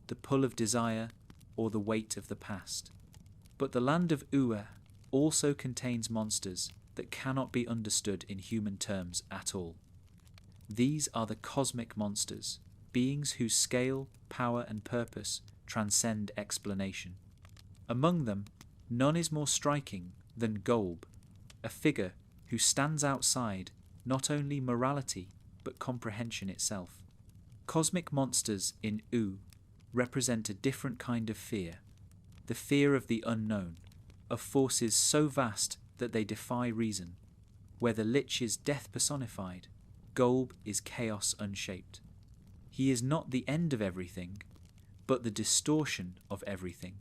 the pull of desire, or the weight of the past. But the Land of Ooo also contains monsters that cannot be understood in human terms at all. These are the cosmic monsters, beings whose scale, power, and purpose transcend explanation. Among them, none is more striking than GOLB, a figure who stands outside not only morality but comprehension itself. Cosmic monsters in Ooo represent a different kind of fear, the fear of the unknown, of forces so vast that they defy reason. Where the Lich is death personified, GOLB is chaos unshaped. He is not the end of everything, but the distortion of everything.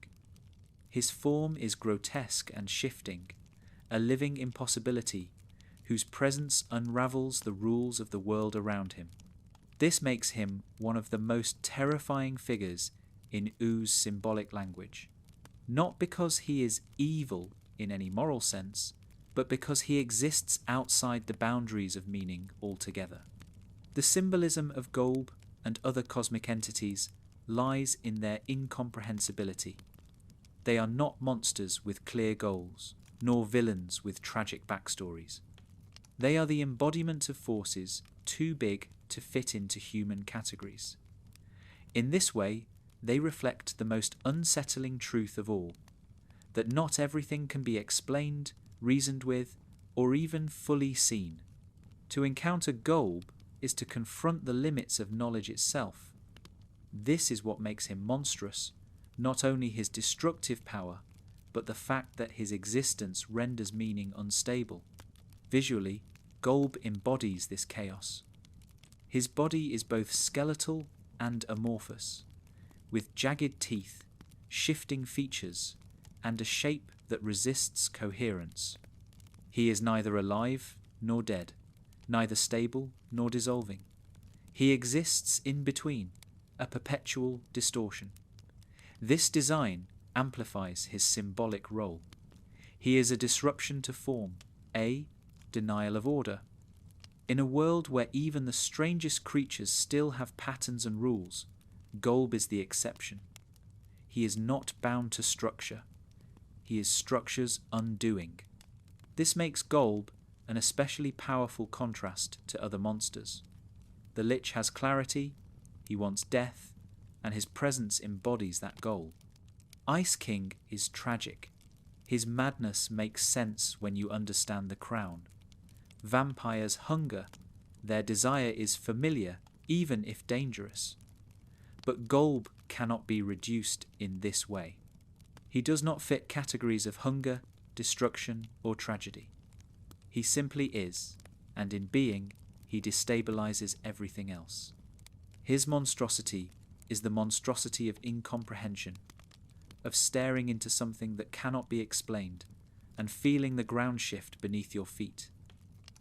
His form is grotesque and shifting, a living impossibility whose presence unravels the rules of the world around him. This makes him one of the most terrifying figures in Oo's symbolic language, not because he is evil in any moral sense, but because he exists outside the boundaries of meaning altogether. The symbolism of GOLB and other cosmic entities lies in their incomprehensibility. They are not monsters with clear goals, nor villains with tragic backstories. They are the embodiment of forces too big to fit into human categories. In this way, they reflect the most unsettling truth of all, that not everything can be explained, reasoned with, or even fully seen. To encounter GOLB is to confront the limits of knowledge itself. This is what makes him monstrous, not only his destructive power, but the fact that his existence renders meaning unstable. Visually, GOLB embodies this chaos. His body is both skeletal and amorphous, with jagged teeth, shifting features, and a shape that resists coherence. He is neither alive nor dead, neither stable nor dissolving. He exists in between, a perpetual distortion. This design amplifies his symbolic role. He is a disruption to form, a denial of order. In a world where even the strangest creatures still have patterns and rules, GOLB is the exception. He is not bound to structure. He is structure's undoing. This makes GOLB an especially powerful contrast to other monsters. The Lich has clarity, he wants death, and his presence embodies that goal. Ice King is tragic. His madness makes sense when you understand the crown. Vampires hunger. Their desire is familiar, even if dangerous. But GOLB cannot be reduced in this way. He does not fit categories of hunger, destruction, or tragedy. He simply is, and in being, he destabilizes everything else. His monstrosity is the monstrosity of incomprehension, of staring into something that cannot be explained, and feeling the ground shift beneath your feet.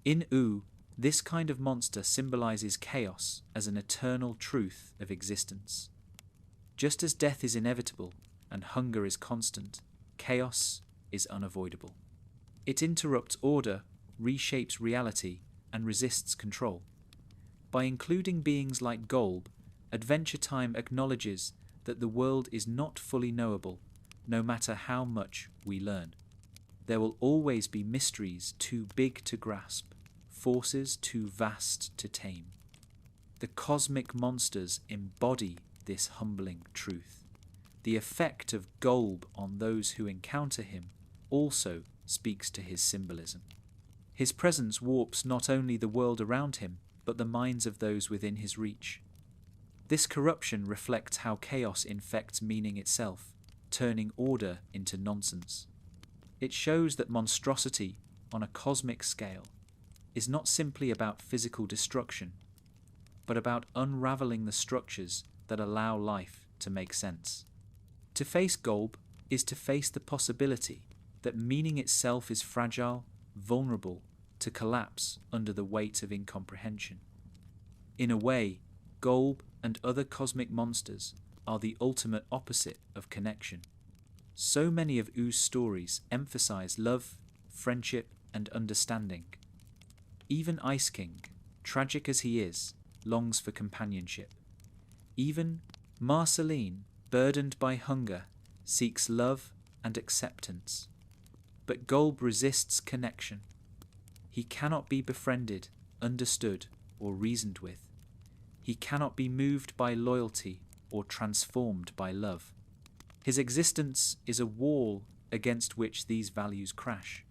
In Ooo, this kind of monster symbolizes chaos as an eternal truth of existence. Just as death is inevitable and hunger is constant, chaos is unavoidable. It interrupts order, reshapes reality, and resists control. By including beings like GOLB, Adventure Time acknowledges that the world is not fully knowable, no matter how much we learn. There will always be mysteries too big to grasp, forces too vast to tame. The cosmic monsters embody this humbling truth. The effect of GOLB on those who encounter him also speaks to his symbolism. His presence warps not only the world around him, but the minds of those within his reach. This corruption reflects how chaos infects meaning itself, turning order into nonsense. It shows that monstrosity, on a cosmic scale, is not simply about physical destruction, but about unraveling the structures that allow life to make sense. To face GOLB is to face the possibility that meaning itself is fragile, vulnerable to collapse under the weight of incomprehension. In a way, GOLB and other cosmic monsters are the ultimate opposite of connection. So many of Oo's stories emphasize love, friendship, and understanding. Even Ice King, tragic as he is, longs for companionship. Even Marceline, burdened by hunger, seeks love and acceptance. But GOLB resists connection. He cannot be befriended, understood, or reasoned with. He cannot be moved by loyalty or transformed by love. His existence is a wall against which these values crash.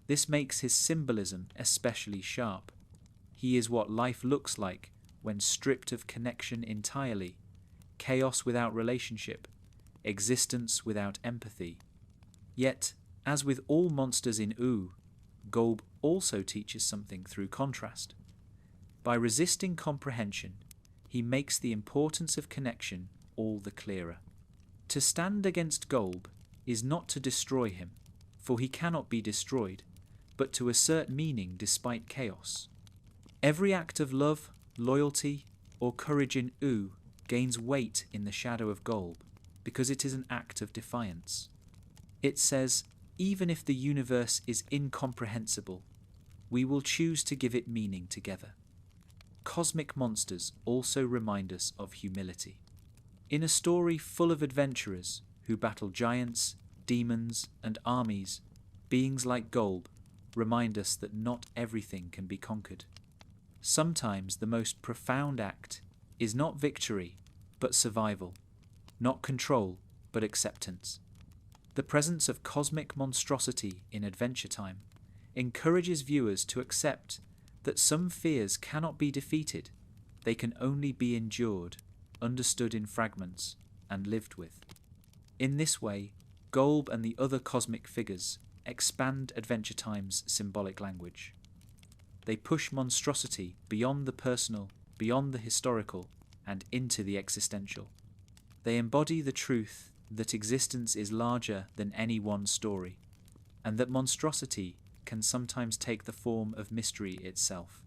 This makes his symbolism especially sharp. He is what life looks like when stripped of connection entirely, chaos without relationship, existence without empathy. Yet, as with all monsters in Ooo, GOLB also teaches something through contrast. By resisting comprehension, he makes the importance of connection all the clearer. To stand against GOLB is not to destroy him, for he cannot be destroyed, but to assert meaning despite chaos. Every act of love, loyalty, or courage in Ooo gains weight in the shadow of GOLB because it is an act of defiance. It says, even if the universe is incomprehensible, we will choose to give it meaning together. Cosmic monsters also remind us of humility. In a story full of adventurers who battle giants, demons, and armies, beings like GOLB remind us that not everything can be conquered. Sometimes the most profound act is not victory, but survival, not control, but acceptance. The presence of cosmic monstrosity in Adventure Time encourages viewers to accept that some fears cannot be defeated, they can only be endured, understood in fragments, and lived with. In this way, GOLB and the other cosmic figures expand Adventure Time's symbolic language. They push monstrosity beyond the personal, beyond the historical, and into the existential. They embody the truth that existence is larger than any one story, and that monstrosity can sometimes take the form of mystery itself.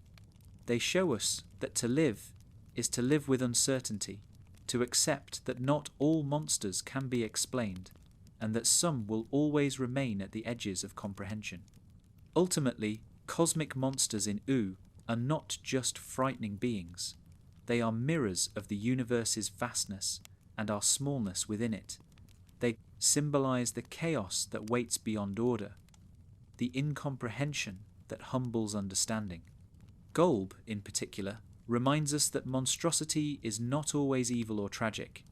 They show us that to live is to live with uncertainty, to accept that not all monsters can be explained, and that some will always remain at the edges of comprehension. Ultimately, cosmic monsters in Ooo are not just frightening beings. They are mirrors of the universe's vastness and our smallness within it. They symbolize the chaos that waits beyond order, the incomprehension that humbles understanding. GOLB, in particular, reminds us that monstrosity is not always evil or tragic.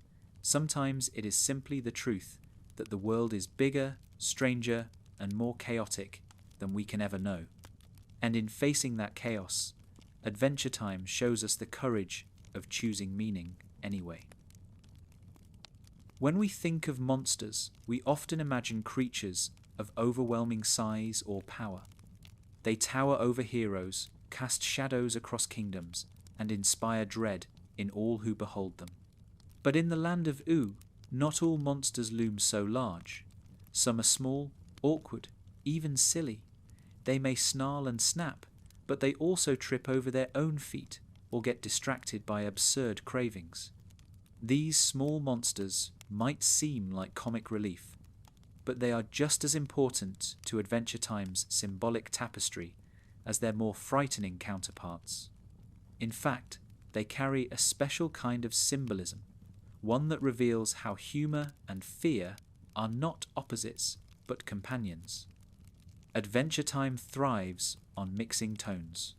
Sometimes it is simply the truth that the world is bigger, stranger, and more chaotic than we can ever know. And in facing that chaos, Adventure Time shows us the courage of choosing meaning anyway. When we think of monsters, we often imagine creatures of overwhelming size or power. They tower over heroes, cast shadows across kingdoms, and inspire dread in all who behold them. But in the Land of Ooo, not all monsters loom so large. Some are small, awkward, even silly. They may snarl and snap, but they also trip over their own feet or get distracted by absurd cravings. These small monsters might seem like comic relief, but they are just as important to Adventure Time's symbolic tapestry as their more frightening counterparts. In fact, they carry a special kind of symbolism, one that reveals how humour and fear are not opposites but companions. Adventure Time thrives on mixing tones.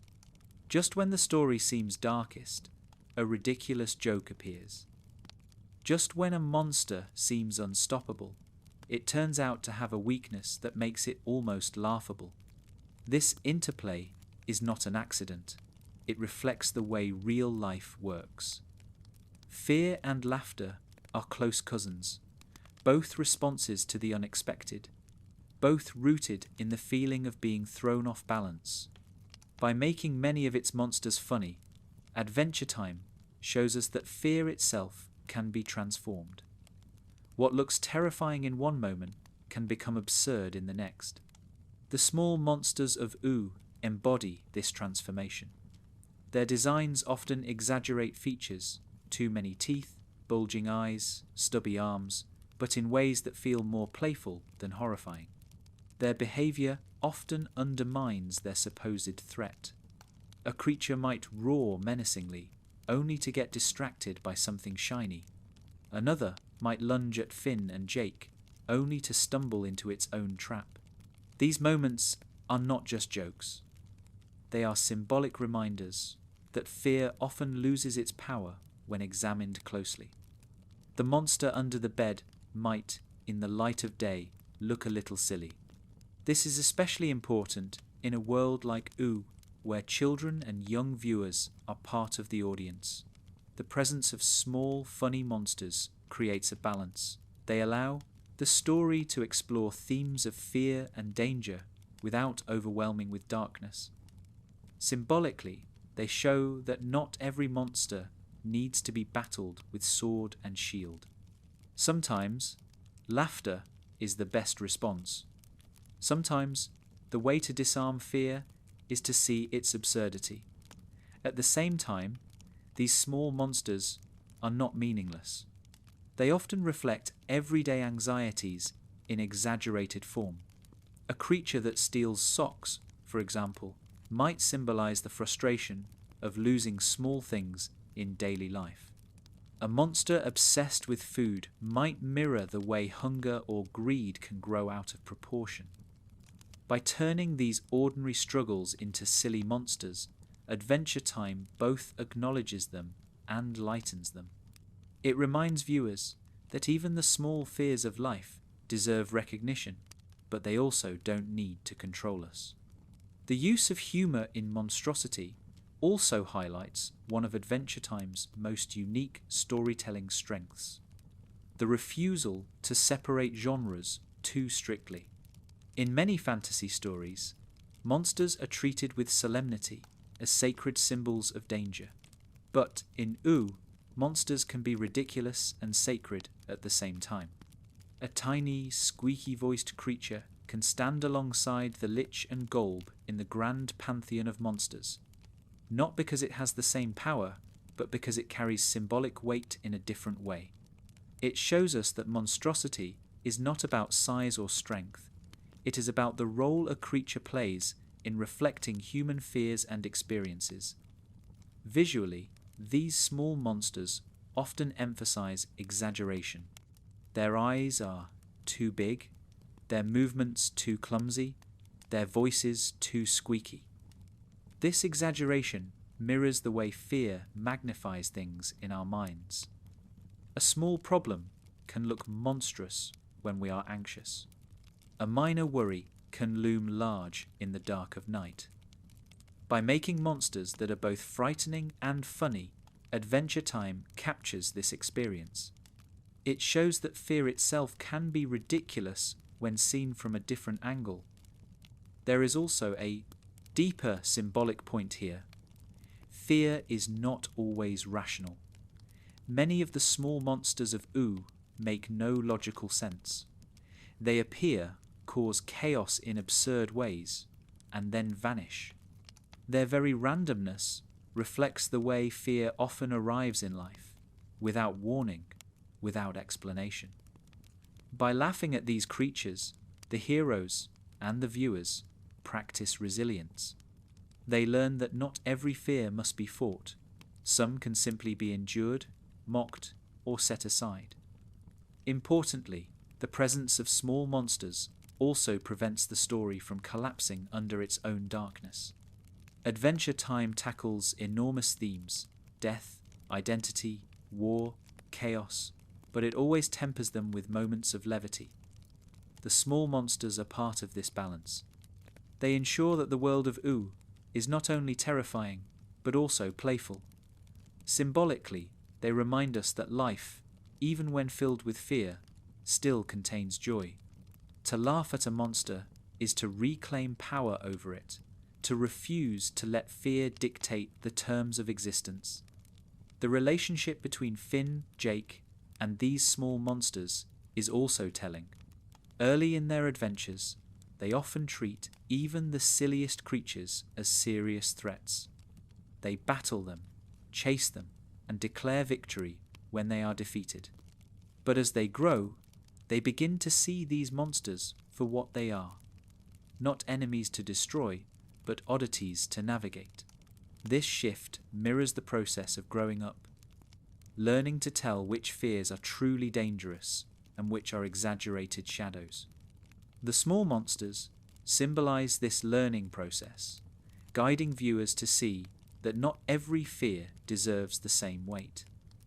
Just when the story seems darkest, a ridiculous joke appears. Just when a monster seems unstoppable, it turns out to have a weakness that makes it almost laughable. This interplay is not an accident. It reflects the way real life works. Fear and laughter are close cousins, both responses to the unexpected, both rooted in the feeling of being thrown off balance. By making many of its monsters funny, Adventure Time shows us that fear itself can be transformed. What looks terrifying in one moment can become absurd in the next. The small monsters of Ooo embody this transformation. Their designs often exaggerate features, too many teeth, bulging eyes, stubby arms, but in ways that feel more playful than horrifying. Their behaviour often undermines their supposed threat. A creature might roar menacingly, only to get distracted by something shiny. Another might lunge at Finn and Jake, only to stumble into its own trap. These moments are not just jokes. They are symbolic reminders that fear often loses its power when examined closely. The monster under the bed might, in the light of day, look a little silly. This is especially important in a world like Ooo, where children and young viewers are part of the audience. The presence of small, funny monsters creates a balance. They allow the story to explore themes of fear and danger without overwhelming with darkness. Symbolically, they show that not every monster needs to be battled with sword and shield. Sometimes, laughter is the best response. Sometimes, the way to disarm fear is to see its absurdity. At the same time, these small monsters are not meaningless. They often reflect everyday anxieties in exaggerated form. A creature that steals socks, for example, might symbolize the frustration of losing small things in daily life. A monster obsessed with food might mirror the way hunger or greed can grow out of proportion. By turning these ordinary struggles into silly monsters, Adventure Time both acknowledges them and lightens them. It reminds viewers that even the small fears of life deserve recognition, but they also don't need to control us. The use of humour in monstrosity also highlights one of Adventure Time's most unique storytelling strengths: the refusal to separate genres too strictly. In many fantasy stories, monsters are treated with solemnity as sacred symbols of danger. But in Ooo, monsters can be ridiculous and sacred at the same time. A tiny, squeaky-voiced creature can stand alongside the Lich and GOLB in the grand pantheon of monsters, not because it has the same power, but because it carries symbolic weight in a different way. It shows us that monstrosity is not about size or strength. It is about the role a creature plays in reflecting human fears and experiences. Visually, these small monsters often emphasize exaggeration. Their eyes are too big, their movements too clumsy, their voices too squeaky. This exaggeration mirrors the way fear magnifies things in our minds. A small problem can look monstrous when we are anxious. A minor worry can loom large in the dark of night. By making monsters that are both frightening and funny, Adventure Time captures this experience. It shows that fear itself can be ridiculous when seen from a different angle. There is also a deeper symbolic point here. Fear is not always rational. Many of the small monsters of Ooo make no logical sense. They appear, cause chaos in absurd ways, and then vanish. Their very randomness reflects the way fear often arrives in life, without warning, without explanation. By laughing at these creatures, the heroes and the viewers practice resilience. They learn that not every fear must be fought. Some can simply be endured, mocked, or set aside. Importantly, the presence of small monsters also prevents the story from collapsing under its own darkness. Adventure Time tackles enormous themes: death, identity, war, chaos, but it always tempers them with moments of levity. The small monsters are part of this balance. They ensure that the world of Ooo is not only terrifying, but also playful. Symbolically, they remind us that life, even when filled with fear, still contains joy. To laugh at a monster is to reclaim power over it, to refuse to let fear dictate the terms of existence. The relationship between Finn, Jake, and these small monsters is also telling. Early in their adventures, they often treat even the silliest creatures as serious threats. They battle them, chase them, and declare victory when they are defeated. But as they grow, they begin to see these monsters for what they are. Not enemies to destroy, but oddities to navigate. This shift mirrors the process of growing up, learning to tell which fears are truly dangerous and which are exaggerated shadows. The small monsters symbolize this learning process, guiding viewers to see that not every fear deserves the same weight.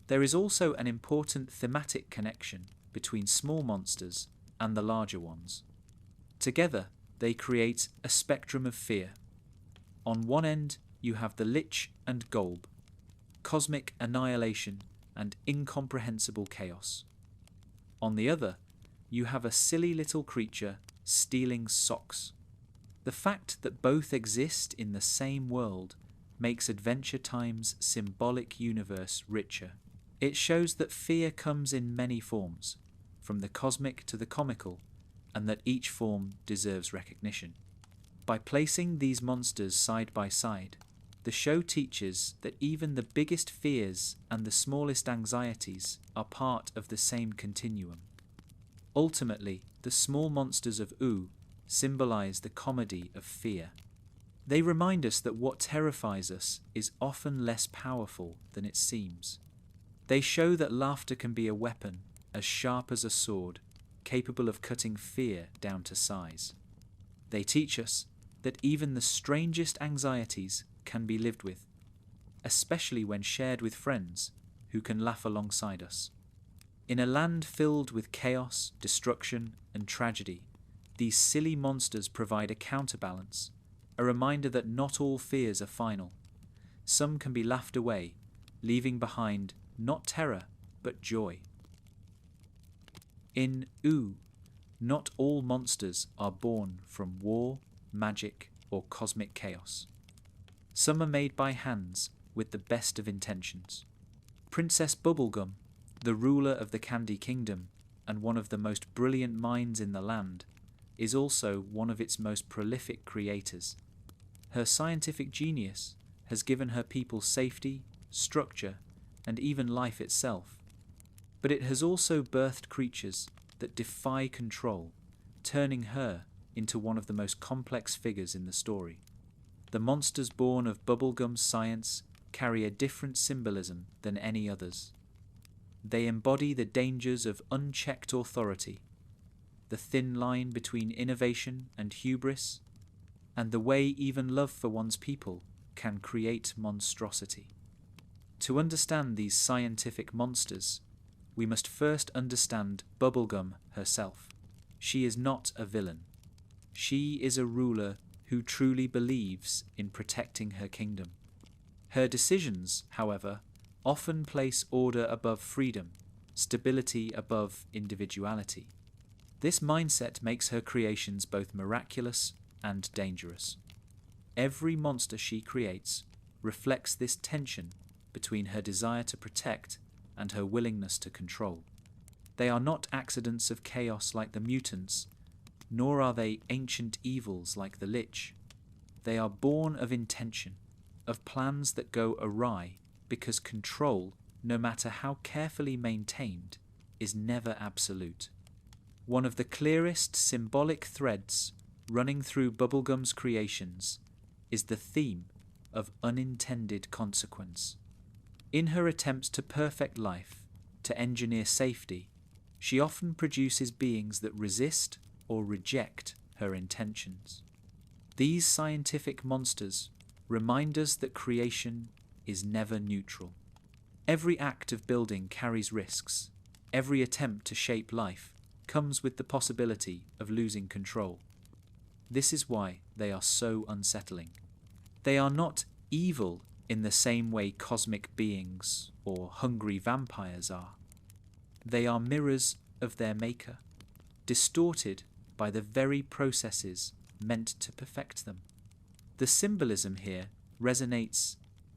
There is also an important thematic connection between small monsters and the larger ones. Together, they create a spectrum of fear. On one end, you have the Lich and GOLB, cosmic annihilation and incomprehensible chaos. On the other, you have a silly little creature stealing socks. The fact that both exist in the same world makes Adventure Time's symbolic universe richer. It shows that fear comes in many forms, from the cosmic to the comical, and that each form deserves recognition. By placing these monsters side by side, the show teaches that even the biggest fears and the smallest anxieties are part of the same continuum. Ultimately, the small monsters of Ooo symbolize the comedy of fear. They remind us that what terrifies us is often less powerful than it seems. They show that laughter can be a weapon as sharp as a sword, capable of cutting fear down to size. They teach us that even the strangest anxieties can be lived with, especially when shared with friends who can laugh alongside us. In a land filled with chaos, destruction, and tragedy, these silly monsters provide a counterbalance, a reminder that not all fears are final. Some can be laughed away, leaving behind not terror, but joy. In Ooo, not all monsters are born from war, magic, or cosmic chaos. Some are made by hands with the best of intentions. Princess Bubblegum, the ruler of the Candy Kingdom and one of the most brilliant minds in the land, is also one of its most prolific creators. Her scientific genius has given her people safety, structure, and even life itself. But it has also birthed creatures that defy control, turning her into one of the most complex figures in the story. The monsters born of Bubblegum's science carry a different symbolism than any others. They embody the dangers of unchecked authority, the thin line between innovation and hubris, and the way even love for one's people can create monstrosity. To understand these scientific monsters, we must first understand Bubblegum herself. She is not a villain. She is a ruler who truly believes in protecting her kingdom. Her decisions, however, often place order above freedom, stability above individuality. This mindset makes her creations both miraculous and dangerous. Every monster she creates reflects this tension between her desire to protect and her willingness to control. They are not accidents of chaos like the mutants, nor are they ancient evils like the Lich. They are born of intention, of plans that go awry, because control, no matter how carefully maintained, is never absolute. One of the clearest symbolic threads running through Bubblegum's creations is the theme of unintended consequence. In her attempts to perfect life, to engineer safety, she often produces beings that resist or reject her intentions. These scientific monsters remind us that creation is never neutral. Every act of building carries risks. Every attempt to shape life comes with the possibility of losing control. This is why they are so unsettling. They are not evil in the same way cosmic beings or hungry vampires are. They are mirrors of their maker, distorted by the very processes meant to perfect them. The symbolism here resonates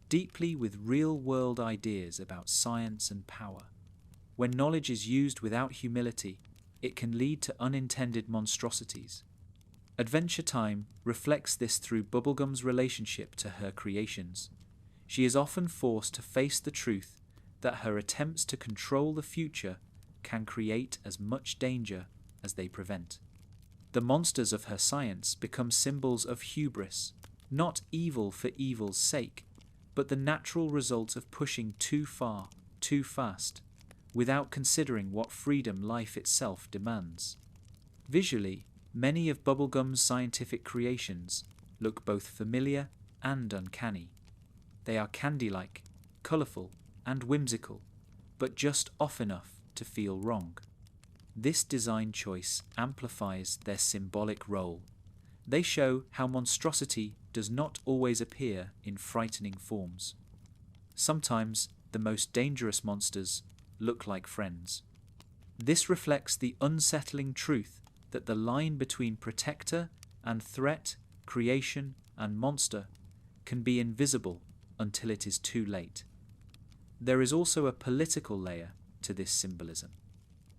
deeply with real-world ideas about science and power. When knowledge is used without humility, it can lead to unintended monstrosities. Adventure Time reflects this through Bubblegum's relationship to her creations. She is often forced to face the truth that her attempts to control the future can create as much danger as they prevent. The monsters of her science become symbols of hubris, not evil for evil's sake, but the natural result of pushing too far, too fast, without considering what freedom life itself demands. Visually, many of Bubblegum's scientific creations look both familiar and uncanny. They are candy-like, colourful, and whimsical, but just off enough to feel wrong. This design choice amplifies their symbolic role. They show how monstrosity does not always appear in frightening forms. Sometimes the most dangerous monsters look like friends. This reflects the unsettling truth that the line between protector and threat, creation and monster can be invisible until it is too late. There is also a political layer to this symbolism.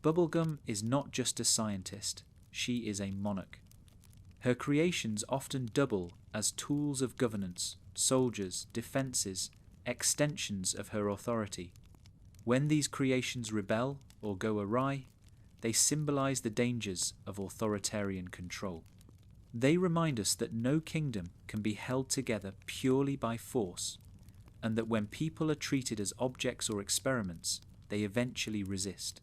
Bubblegum is not just a scientist, she is a monarch. Her creations often double as tools of governance, soldiers, defences, extensions of her authority. When these creations rebel or go awry, they symbolize the dangers of authoritarian control. They remind us that no kingdom can be held together purely by force, and that when people are treated as objects or experiments, they eventually resist.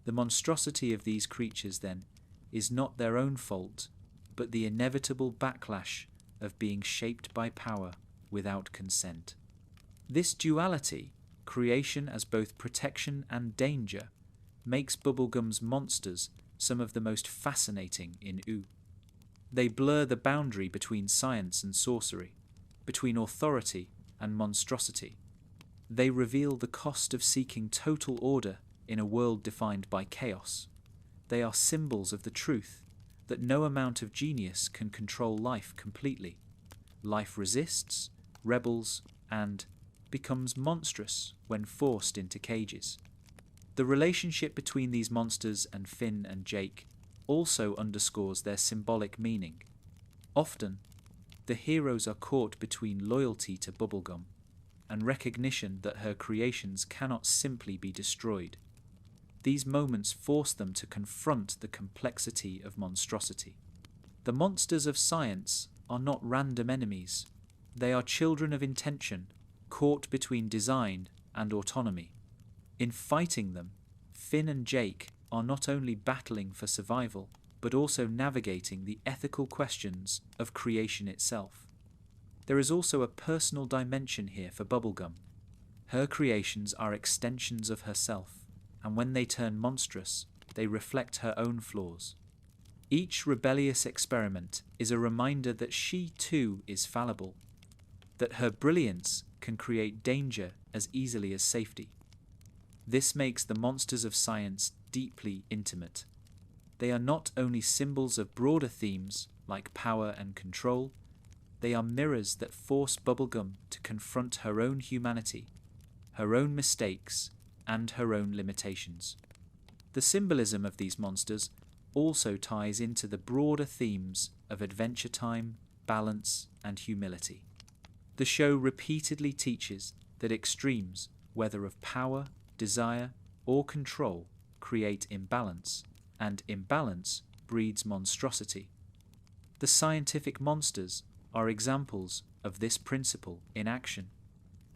The monstrosity of these creatures, then, is not their own fault, but the inevitable backlash of being shaped by power without consent. This duality, creation as both protection and danger, makes Bubblegum's monsters some of the most fascinating in Ooo. They blur the boundary between science and sorcery, between authority and monstrosity. They reveal the cost of seeking total order in a world defined by chaos. They are symbols of the truth that no amount of genius can control life completely. Life resists, rebels, and becomes monstrous when forced into cages. The relationship between these monsters and Finn and Jake also underscores their symbolic meaning. Often, the heroes are caught between loyalty to Bubblegum and recognition that her creations cannot simply be destroyed. These moments force them to confront the complexity of monstrosity. The monsters of science are not random enemies. They are children of intention, caught between design and autonomy. In fighting them, Finn and Jake are not only battling for survival, but also navigating the ethical questions of creation itself. There is also a personal dimension here for Bubblegum. Her creations are extensions of herself, and when they turn monstrous, they reflect her own flaws. Each rebellious experiment is a reminder that she too is fallible, that her brilliance can create danger as easily as safety. This makes the monsters of science deeply intimate. They are not only symbols of broader themes like power and control, they are mirrors that force Bubblegum to confront her own humanity, her own mistakes, and her own limitations. The symbolism of these monsters also ties into the broader themes of adventure time, balance, and humility. The show repeatedly teaches that extremes, whether of power, desire, or control, create imbalance, and imbalance breeds monstrosity. The scientific monsters are examples of this principle in action.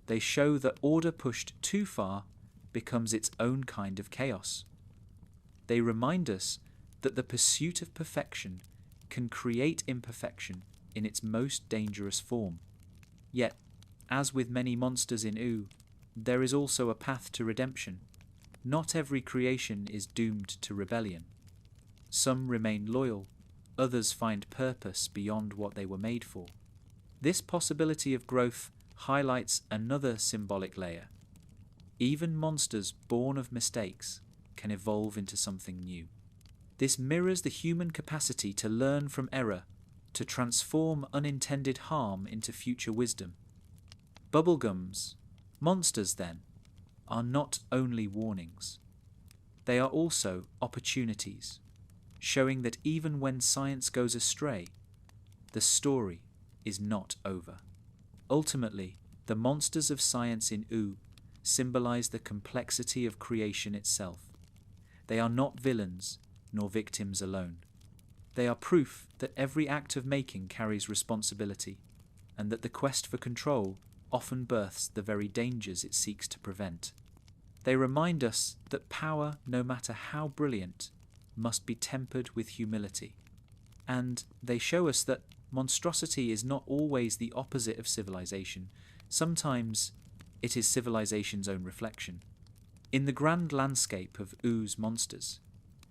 They show that order pushed too far becomes its own kind of chaos. They remind us that the pursuit of perfection can create imperfection in its most dangerous form. Yet, as with many monsters in Ooo, there is also a path to redemption. Not every creation is doomed to rebellion. Some remain loyal, others find purpose beyond what they were made for. This possibility of growth highlights another symbolic layer. Even monsters born of mistakes can evolve into something new. This mirrors the human capacity to learn from error, to transform unintended harm into future wisdom. Bubblegum's monsters, then, are not only warnings. They are also opportunities, showing that even when science goes astray, the story is not over. Ultimately, the monsters of science in Ooo symbolize the complexity of creation itself. They are not villains nor victims alone. They are proof that every act of making carries responsibility, and that the quest for control often births the very dangers it seeks to prevent. They remind us that power, no matter how brilliant, must be tempered with humility. And they show us that monstrosity is not always the opposite of civilization. Sometimes it is civilization's own reflection. In the grand landscape of Oo's monsters,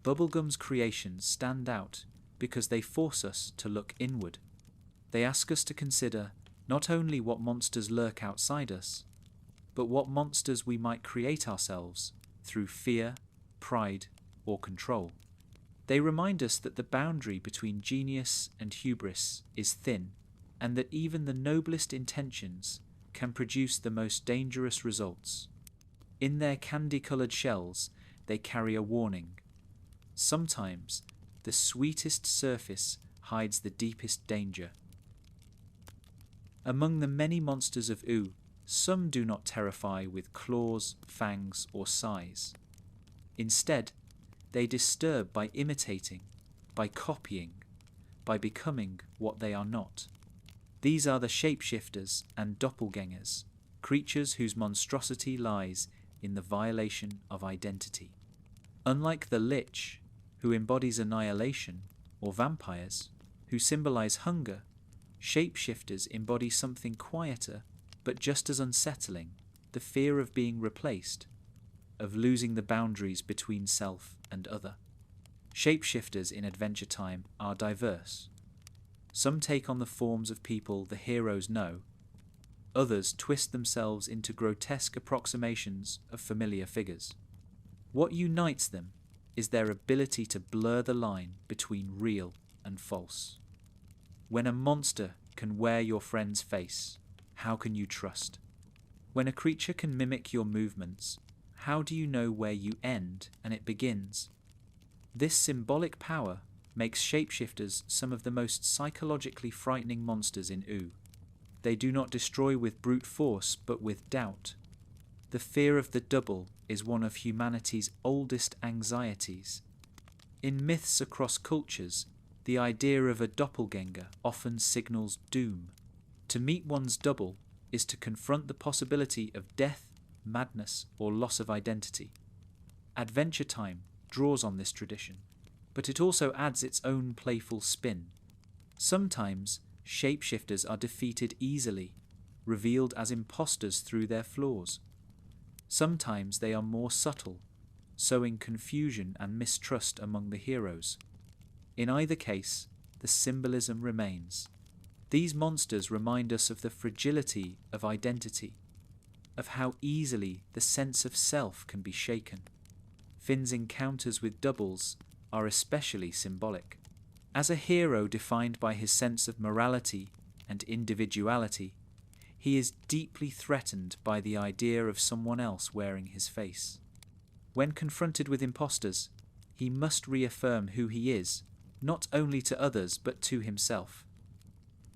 Bubblegum's creations stand out because they force us to look inward. They ask us to consider not only what monsters lurk outside us, but what monsters we might create ourselves through fear, pride, or control. They remind us that the boundary between genius and hubris is thin, and that even the noblest intentions can produce the most dangerous results. In their candy-coloured shells, they carry a warning. Sometimes, the sweetest surface hides the deepest danger. Among the many monsters of Ooo, some do not terrify with claws, fangs, or size. Instead, they disturb by imitating, by copying, by becoming what they are not. These are the shapeshifters and doppelgangers, creatures whose monstrosity lies in the violation of identity. Unlike the Lich, who embodies annihilation, or vampires, who symbolize hunger, shapeshifters embody something quieter, but just as unsettling, the fear of being replaced, of losing the boundaries between self and other. Shapeshifters in Adventure Time are diverse. Some take on the forms of people the heroes know. Others twist themselves into grotesque approximations of familiar figures. What unites them is their ability to blur the line between real and false. When a monster can wear your friend's face, how can you trust? When a creature can mimic your movements, how do you know where you end and it begins? This symbolic power makes shapeshifters some of the most psychologically frightening monsters in Ooo. They do not destroy with brute force, but with doubt. The fear of the double is one of humanity's oldest anxieties. In myths across cultures, the idea of a doppelganger often signals doom. To meet one's double is to confront the possibility of death, madness, or loss of identity. Adventure Time draws on this tradition, but it also adds its own playful spin. Sometimes, shapeshifters are defeated easily, revealed as impostors through their flaws. Sometimes they are more subtle, sowing confusion and mistrust among the heroes. In either case, the symbolism remains. These monsters remind us of the fragility of identity, of how easily the sense of self can be shaken. Finn's encounters with doubles are especially symbolic. As a hero defined by his sense of morality and individuality, he is deeply threatened by the idea of someone else wearing his face. When confronted with imposters, he must reaffirm who he is, not only to others but to himself.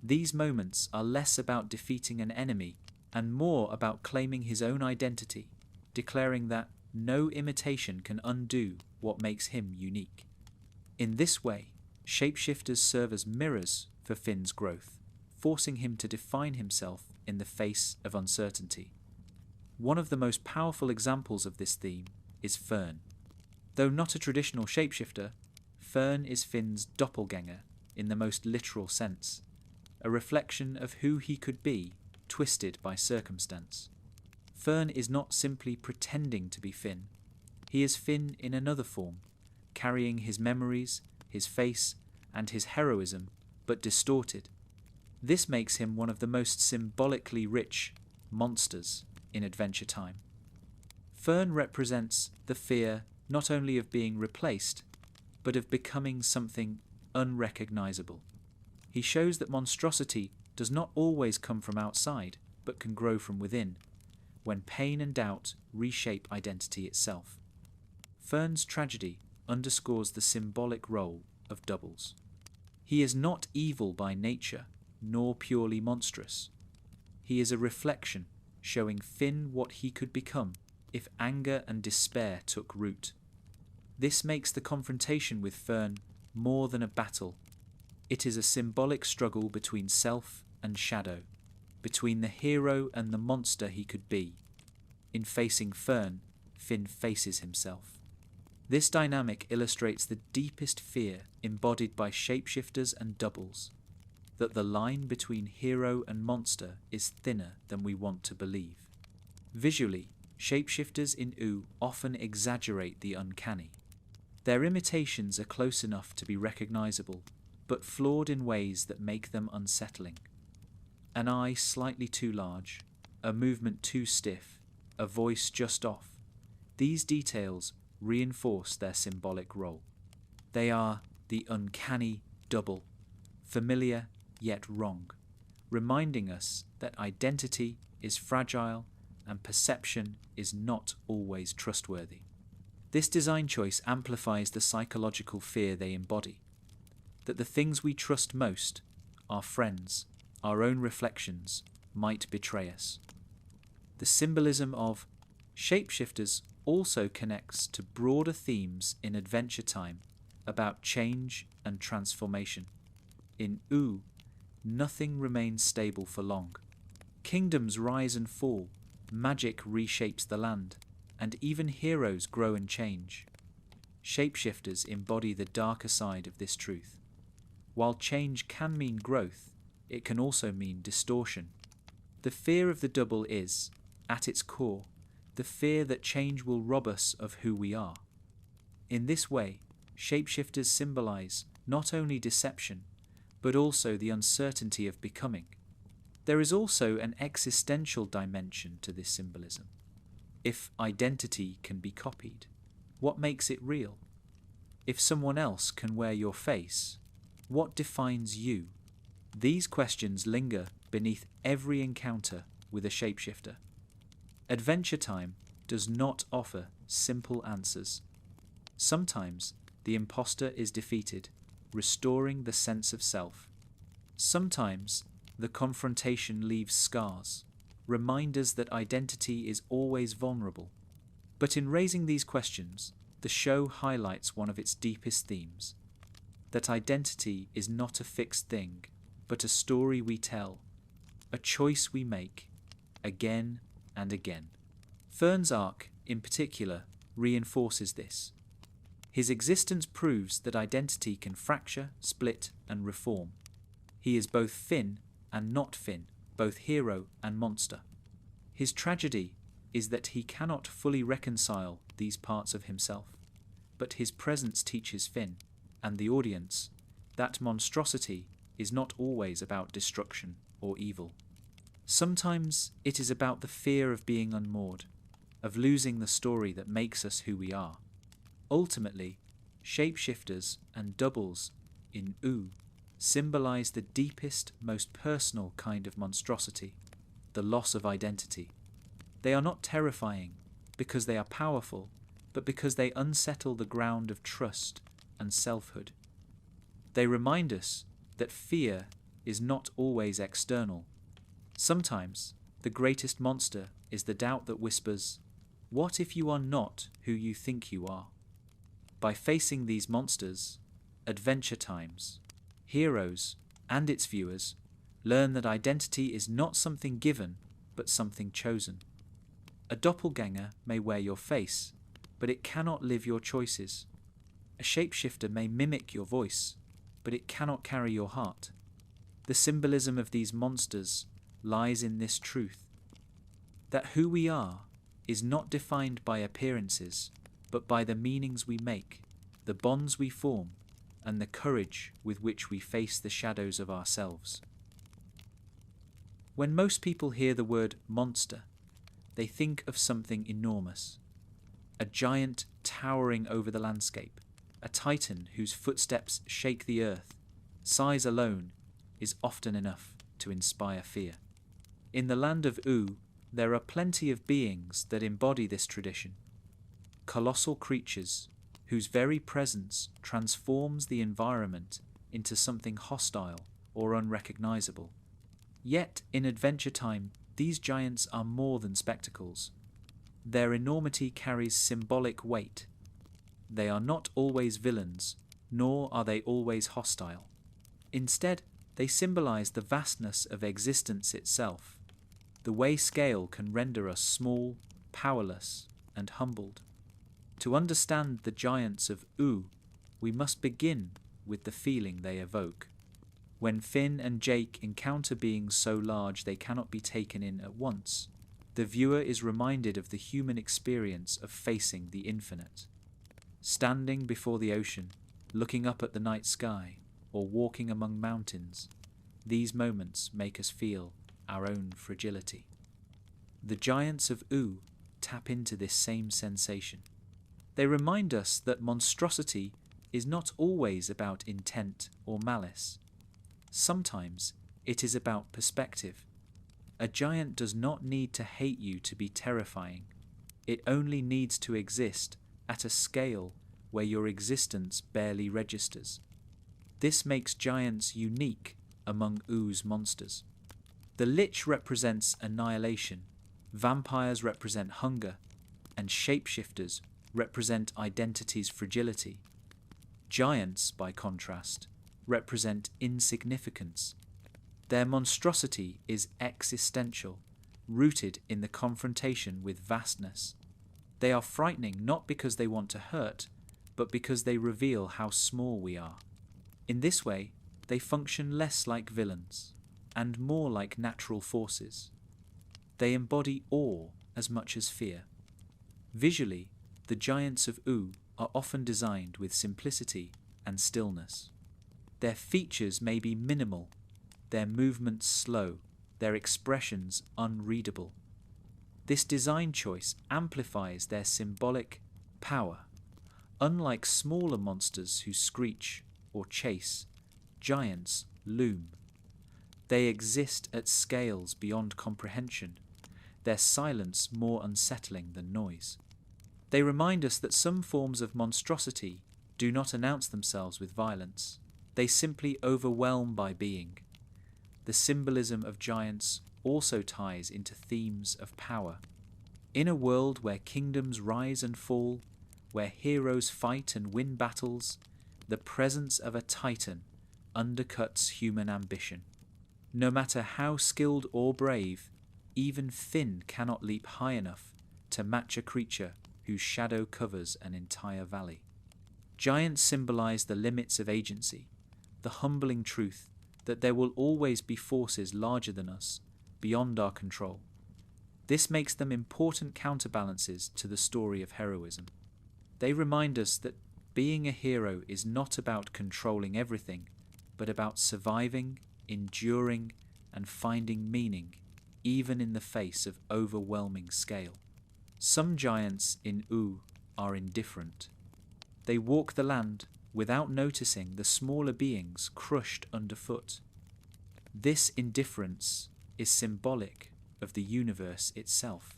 These moments are less about defeating an enemy and more about claiming his own identity, declaring that no imitation can undo what makes him unique. In this way, shapeshifters serve as mirrors for Finn's growth, forcing him to define himself in the face of uncertainty. One of the most powerful examples of this theme is Fern. Though not a traditional shapeshifter, Fern is Finn's doppelganger in the most literal sense, a reflection of who he could be, twisted by circumstance. Fern is not simply pretending to be Finn. He is Finn in another form, carrying his memories, his face, and his heroism, but distorted. This makes him one of the most symbolically rich monsters in Adventure Time. Fern represents the fear not only of being replaced, but of becoming something unrecognizable. He shows that monstrosity does not always come from outside, but can grow from within, when pain and doubt reshape identity itself. Fern's tragedy underscores the symbolic role of doubles. He is not evil by nature, nor purely monstrous. He is a reflection, showing Finn what he could become if anger and despair took root. This makes the confrontation with Fern more than a battle. It is a symbolic struggle between self and shadow, between the hero and the monster he could be. In facing Fern, Finn faces himself. This dynamic illustrates the deepest fear embodied by shapeshifters and doubles, that the line between hero and monster is thinner than we want to believe. Visually, shapeshifters in Ooo often exaggerate the uncanny. Their imitations are close enough to be recognizable, but flawed in ways that make them unsettling. An eye slightly too large, a movement too stiff, a voice just off. These details reinforce their symbolic role. They are the uncanny double, familiar yet wrong, reminding us that identity is fragile and perception is not always trustworthy. This design choice amplifies the psychological fear they embody. that the things we trust most, our friends, our own reflections, might betray us. The symbolism of shapeshifters also connects to broader themes in Adventure Time about change and transformation. In Ooo, nothing remains stable for long. Kingdoms rise and fall, magic reshapes the land, and even heroes grow and change. Shapeshifters embody the darker side of this truth. While change can mean growth, it can also mean distortion. The fear of the double is, at its core, the fear that change will rob us of who we are. In this way, shapeshifters symbolize not only deception, but also the uncertainty of becoming. There is also an existential dimension to this symbolism. If identity can be copied, what makes it real? If someone else can wear your face, what defines you? These questions linger beneath every encounter with a shapeshifter. Adventure Time does not offer simple answers. Sometimes the imposter is defeated, restoring the sense of self. Sometimes the confrontation leaves scars, reminders that identity is always vulnerable. But in raising these questions, the show highlights one of its deepest themes, that identity is not a fixed thing, but a story we tell, a choice we make, again and again. Fern's arc, in particular, reinforces this. His existence proves that identity can fracture, split, and reform. He is both Finn and not Finn, both hero and monster. His tragedy is that he cannot fully reconcile these parts of himself, but his presence teaches Finn, and the audience, that monstrosity is not always about destruction or evil. Sometimes it is about the fear of being unmoored, of losing the story that makes us who we are. Ultimately, shapeshifters and doubles in Ooo symbolize the deepest, most personal kind of monstrosity, the loss of identity. They are not terrifying because they are powerful, but because they unsettle the ground of trust and selfhood. They remind us that fear is not always external. Sometimes the greatest monster is the doubt that whispers, "What if you are not who you think you are?" By facing these monsters, Adventure Times, heroes, and its viewers learn that identity is not something given, but something chosen. A doppelganger may wear your face, but it cannot live your choices. A shapeshifter may mimic your voice, but it cannot carry your heart. The symbolism of these monsters lies in this truth, that who we are is not defined by appearances, but by the meanings we make, the bonds we form, and the courage with which we face the shadows of ourselves. When most people hear the word monster, they think of something enormous, a giant towering over the landscape, a titan whose footsteps shake the earth. Size alone is often enough to inspire fear. In the Land of Ooo, there are plenty of beings that embody this tradition. Colossal creatures whose very presence transforms the environment into something hostile or unrecognizable. Yet, in Adventure Time, these giants are more than spectacles. Their enormity carries symbolic weight. They are not always villains, nor are they always hostile. Instead, they symbolize the vastness of existence itself, the way scale can render us small, powerless, and humbled. To understand the giants of Ooo, we must begin with the feeling they evoke. When Finn and Jake encounter beings so large they cannot be taken in at once, the viewer is reminded of the human experience of facing the infinite. Standing before the ocean, looking up at the night sky, or walking among mountains, these moments make us feel our own fragility. The giants of Ooo tap into this same sensation. They remind us that monstrosity is not always about intent or malice. Sometimes it is about perspective. A giant does not need to hate you to be terrifying. It only needs to exist at a scale where your existence barely registers. This makes giants unique among Oo's monsters. The Lich represents annihilation, vampires represent hunger, and shapeshifters represent identity's fragility. Giants, by contrast, represent insignificance. Their monstrosity is existential, rooted in the confrontation with vastness. They are frightening not because they want to hurt, but because they reveal how small we are. In this way, they function less like villains, and more like natural forces. They embody awe as much as fear. Visually, the giants of Ooo are often designed with simplicity and stillness. Their features may be minimal, their movements slow, their expressions unreadable. This design choice amplifies their symbolic power. Unlike smaller monsters who screech or chase, giants loom. They exist at scales beyond comprehension, their silence more unsettling than noise. They remind us that some forms of monstrosity do not announce themselves with violence. They simply overwhelm by being. The symbolism of giants also ties into themes of power. In a world where kingdoms rise and fall, where heroes fight and win battles, the presence of a titan undercuts human ambition. No matter how skilled or brave, even Finn cannot leap high enough to match a creature whose shadow covers an entire valley. Giants symbolize the limits of agency, the humbling truth that there will always be forces larger than us, beyond our control. This makes them important counterbalances to the story of heroism. They remind us that being a hero is not about controlling everything, but about surviving, enduring, and finding meaning, even in the face of overwhelming scale. Some giants in Ooo are indifferent. They walk the land without noticing the smaller beings crushed underfoot. This indifference is symbolic of the universe itself.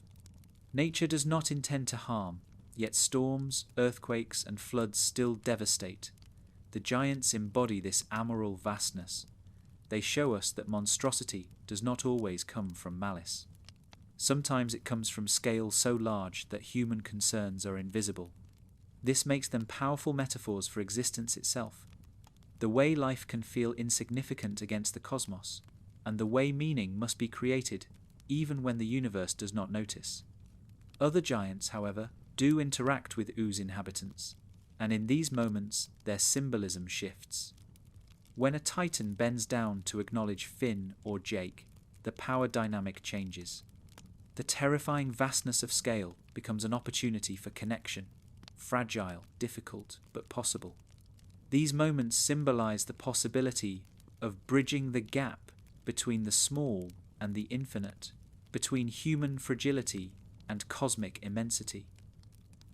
Nature does not intend to harm, yet storms, earthquakes, and floods still devastate. The giants embody this amoral vastness. They show us that monstrosity does not always come from malice. Sometimes it comes from scale so large that human concerns are invisible. This makes them powerful metaphors for existence itself, the way life can feel insignificant against the cosmos, and the way meaning must be created even when the universe does not notice. Other giants, however, do interact with Oo's inhabitants, and in these moments their symbolism shifts. When a titan bends down to acknowledge Finn or Jake, the power dynamic changes. The terrifying vastness of scale becomes an opportunity for connection, fragile, difficult, but possible. These moments symbolize the possibility of bridging the gap between the small and the infinite, between human fragility and cosmic immensity.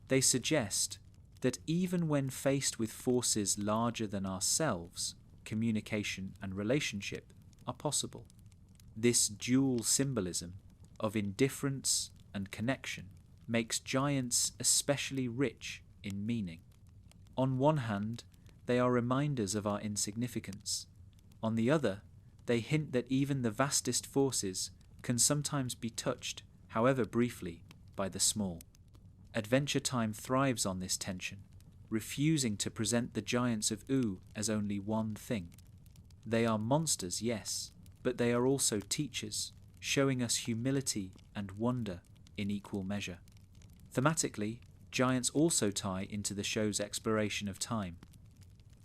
They suggest that even when faced with forces larger than ourselves, communication and relationship are possible. This dual symbolism of indifference and connection makes giants especially rich in meaning. On one hand, they are reminders of our insignificance. On the other, they hint that even the vastest forces can sometimes be touched, however briefly, by the small. Adventure Time thrives on this tension, refusing to present the giants of Ooo as only one thing. They are monsters, yes, but they are also teachers, showing us humility and wonder in equal measure. Thematically, giants also tie into the show's exploration of time.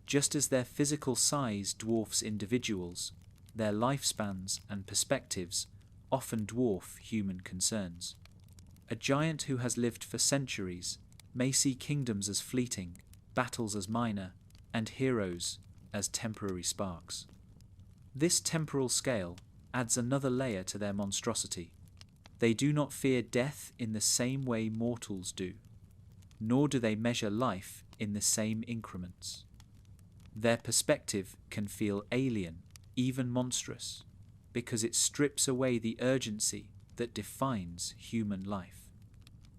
Just as their physical size dwarfs individuals, their lifespans and perspectives often dwarf human concerns. A giant who has lived for centuries may see kingdoms as fleeting, battles as minor, and heroes as temporary sparks. This temporal scale adds another layer to their monstrosity. They do not fear death in the same way mortals do, nor do they measure life in the same increments. Their perspective can feel alien, even monstrous, because it strips away the urgency that defines human life.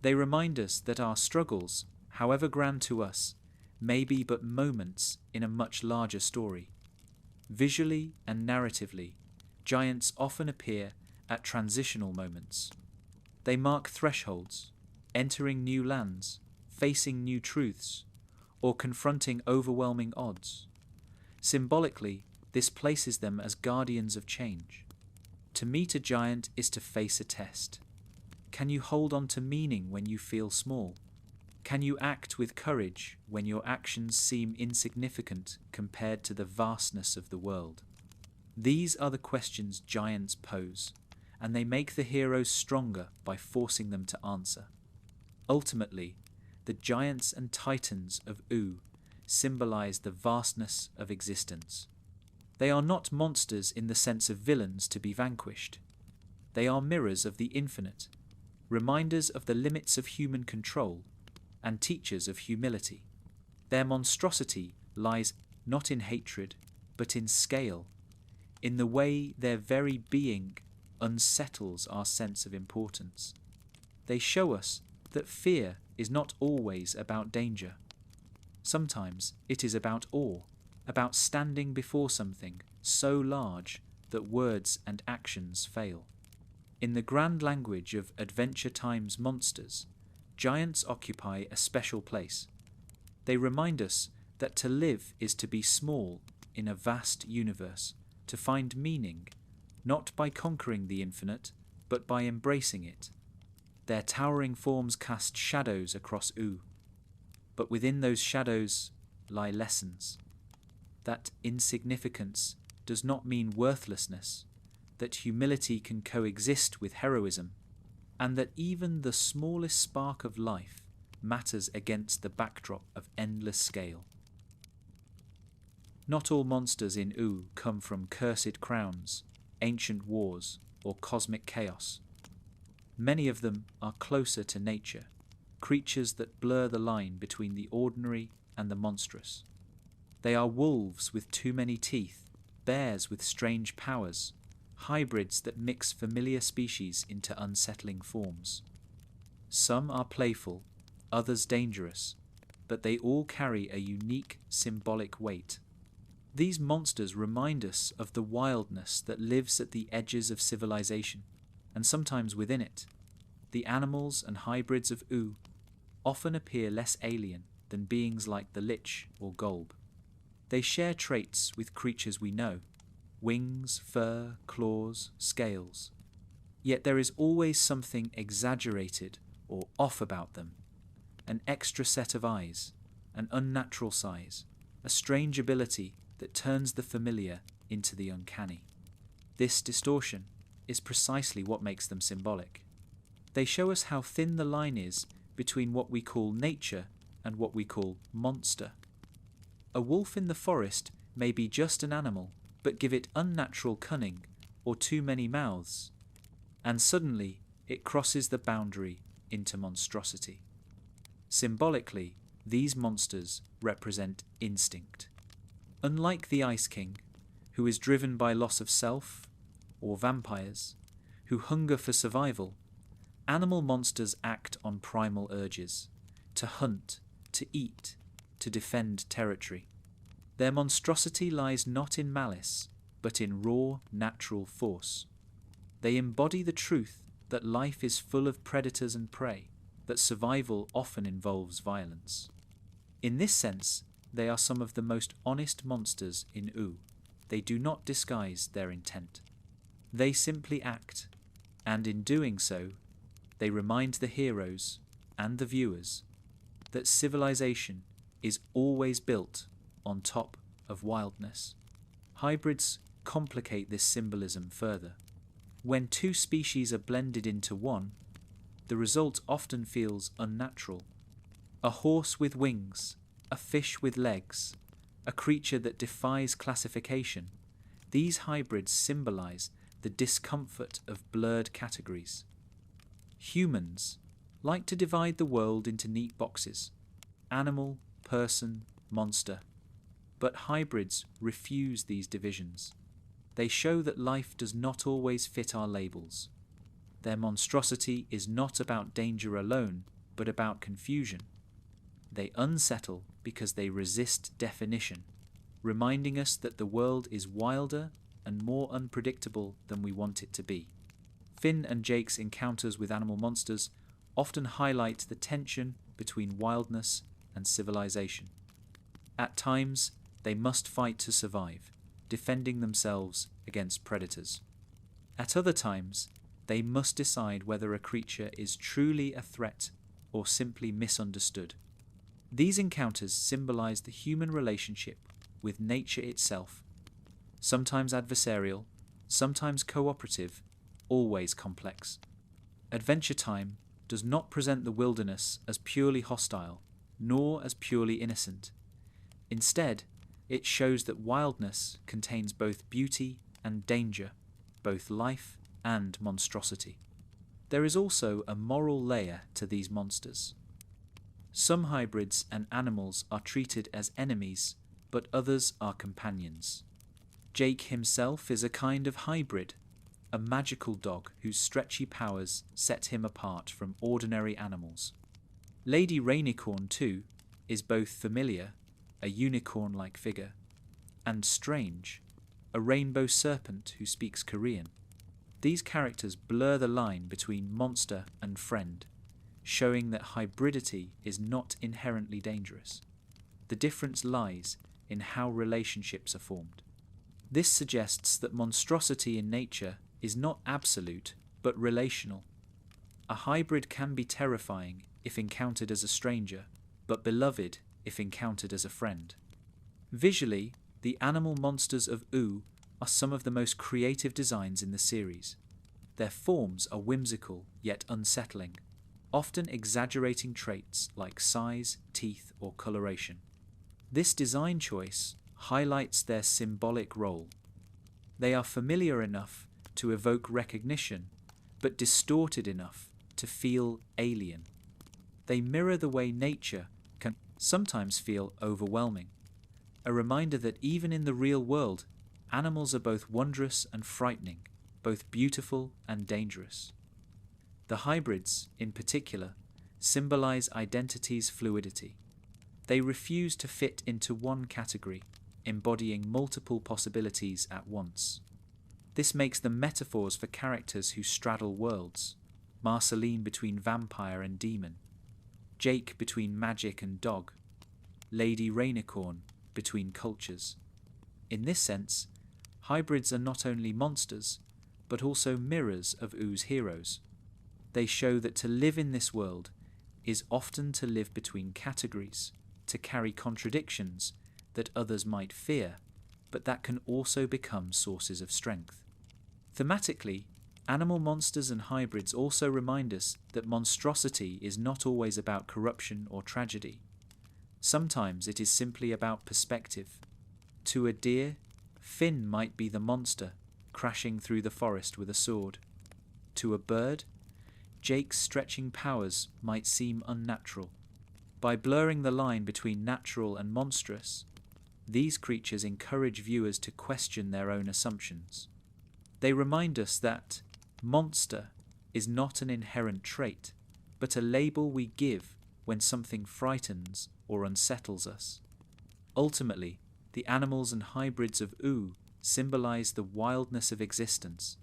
They remind us that our struggles, however grand to us, may be but moments in a much larger story. Visually and narratively, giants often appear at transitional moments. They mark thresholds, entering new lands, facing new truths, or confronting overwhelming odds. Symbolically, this places them as guardians of change. To meet a giant is to face a test. Can you hold on to meaning when you feel small? Can you act with courage when your actions seem insignificant compared to the vastness of the world? These are the questions giants pose, and they make the heroes stronger by forcing them to answer. Ultimately, the giants and titans of Ooo symbolize the vastness of existence. They are not monsters in the sense of villains to be vanquished. They are mirrors of the infinite, reminders of the limits of human control, and teachers of humility. Their monstrosity lies not in hatred, but in scale, in the way their very being unsettles our sense of importance. They show us that fear is not always about danger. Sometimes it is about awe, about standing before something so large that words and actions fail. In the grand language of Adventure Time's monsters, giants occupy a special place. They remind us that to live is to be small in a vast universe, to find meaning, not by conquering the infinite, but by embracing it. Their towering forms cast shadows across Ooo, but within those shadows lie lessons. That insignificance does not mean worthlessness, that humility can coexist with heroism, and that even the smallest spark of life matters against the backdrop of endless scale. Not all monsters in Ooo come from cursed crowns, ancient wars, or cosmic chaos. Many of them are closer to nature, creatures that blur the line between the ordinary and the monstrous. They are wolves with too many teeth, bears with strange powers, hybrids that mix familiar species into unsettling forms. Some are playful, others dangerous, but they all carry a unique symbolic weight. These monsters remind us of the wildness that lives at the edges of civilization, and sometimes within it. The animals and hybrids of Ooo often appear less alien than beings like the Lich or GOLB. They share traits with creatures we know: wings, fur, claws, scales. Yet there is always something exaggerated or off about them. An extra set of eyes, an unnatural size, a strange ability that turns the familiar into the uncanny. This distortion is precisely what makes them symbolic. They show us how thin the line is between what we call nature and what we call monster. A wolf in the forest may be just an animal, but give it unnatural cunning or too many mouths, and suddenly it crosses the boundary into monstrosity. Symbolically, these monsters represent instinct. Unlike the Ice King, who is driven by loss of self, or vampires, who hunger for survival, animal monsters act on primal urges, to hunt, to eat, to defend territory. Their monstrosity lies not in malice, but in raw, natural force. They embody the truth that life is full of predators and prey, that survival often involves violence. In this sense, they are some of the most honest monsters in Ooo. They do not disguise their intent. They simply act, and in doing so, they remind the heroes and the viewers that civilization is always built on top of wildness. Hybrids complicate this symbolism further. When two species are blended into one, the result often feels unnatural. A horse with wings, a fish with legs, a creature that defies classification, these hybrids symbolize the discomfort of blurred categories. Humans like to divide the world into neat boxes: animal, person, monster. But hybrids refuse these divisions. They show that life does not always fit our labels. Their monstrosity is not about danger alone, but about confusion. they unsettle because they resist definition, reminding us that the world is wilder and more unpredictable than we want it to be. Finn and Jake's encounters with animal monsters often highlight the tension between wildness and civilization. At times, they must fight to survive, defending themselves against predators. At other times, they must decide whether a creature is truly a threat or simply misunderstood. These encounters symbolize the human relationship with nature itself, sometimes adversarial, sometimes cooperative, always complex. Adventure Time does not present the wilderness as purely hostile, nor as purely innocent. Instead, it shows that wildness contains both beauty and danger, both life and monstrosity. There is also a moral layer to these monsters. Some hybrids and animals are treated as enemies, but others are companions. Jake himself is a kind of hybrid, a magical dog whose stretchy powers set him apart from ordinary animals. Lady Rainicorn, too, is both familiar, a unicorn-like figure, and strange, a rainbow serpent who speaks Korean. These characters blur the line between monster and friend, showing that hybridity is not inherently dangerous. The difference lies in how relationships are formed. This suggests that monstrosity in nature is not absolute, but relational. A hybrid can be terrifying if encountered as a stranger, but beloved if encountered as a friend. Visually, the animal monsters of Ooo are some of the most creative designs in the series. Their forms are whimsical yet unsettling, often exaggerating traits like size, teeth, or coloration. This design choice highlights their symbolic role. They are familiar enough to evoke recognition, but distorted enough to feel alien. They mirror the way nature can sometimes feel overwhelming, a reminder that even in the real world, animals are both wondrous and frightening, both beautiful and dangerous. The hybrids, in particular, symbolize identity's fluidity. They refuse to fit into one category, embodying multiple possibilities at once. This makes them metaphors for characters who straddle worlds: Marceline between vampire and demon, Jake between magic and dog, Lady Rainicorn between cultures. In this sense, hybrids are not only monsters, but also mirrors of Oo's heroes. They show that to live in this world is often to live between categories, to carry contradictions that others might fear, but that can also become sources of strength. Thematically, animal monsters and hybrids also remind us that monstrosity is not always about corruption or tragedy. Sometimes it is simply about perspective. To a deer, Finn might be the monster, crashing through the forest with a sword. To a bird, Jake's stretching powers might seem unnatural. By blurring the line between natural and monstrous, these creatures encourage viewers to question their own assumptions. They remind us that monster is not an inherent trait, but a label we give when something frightens or unsettles us. Ultimately, the animals and hybrids of Ooo symbolize the wildness of existence.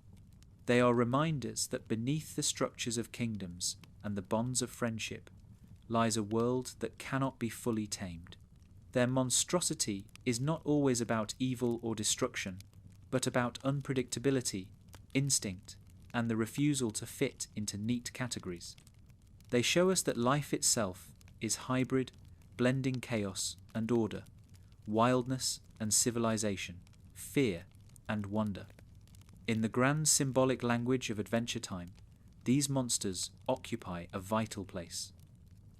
They are reminders that beneath the structures of kingdoms and the bonds of friendship lies a world that cannot be fully tamed. Their monstrosity is not always about evil or destruction, but about unpredictability, instinct, and the refusal to fit into neat categories. They show us that life itself is hybrid, blending chaos and order, wildness and civilization, fear and wonder. In the grand symbolic language of Adventure Time, these monsters occupy a vital place.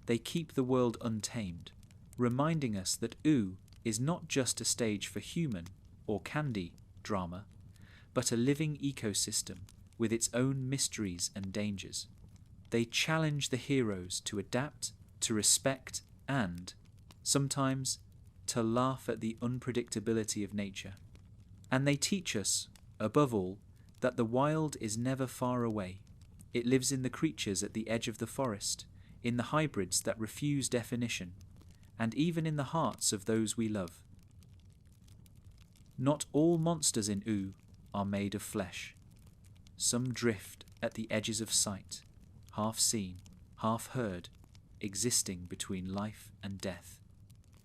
They keep the world untamed, reminding us that Ooo is not just a stage for human or candy drama, but a living ecosystem with its own mysteries and dangers. They challenge the heroes to adapt, to respect, and, sometimes, to laugh at the unpredictability of nature. And they teach us, above all, that the wild is never far away. It lives in the creatures at the edge of the forest, in the hybrids that refuse definition, and even in the hearts of those we love. Not all monsters in Ooo are made of flesh. Some drift at the edges of sight, half seen, half heard, existing between life and death.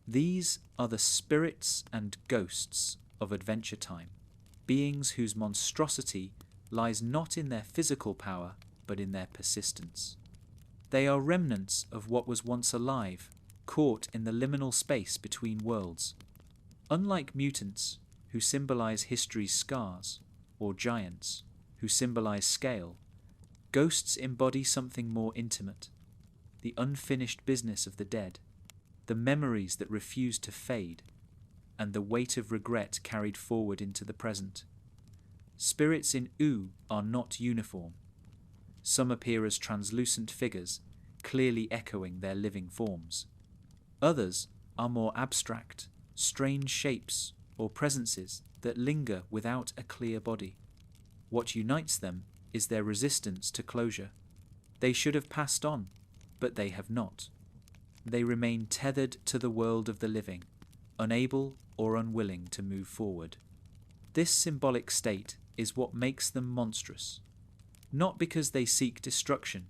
These are the spirits and ghosts of Adventure Time, beings whose monstrosity lies not in their physical power, but in their persistence. They are remnants of what was once alive, caught in the liminal space between worlds. Unlike mutants, who symbolize history's scars, or giants, who symbolize scale, ghosts embody something more intimate, the unfinished business of the dead, the memories that refuse to fade, and the weight of regret carried forward into the present. Spirits in Ooo are not uniform. Some appear as translucent figures, clearly echoing their living forms. Others are more abstract, strange shapes or presences that linger without a clear body. What unites them is their resistance to closure. They should have passed on, but they have not. They remain tethered to the world of the living, unable or unwilling to move forward. This symbolic state is what makes them monstrous, not because they seek destruction,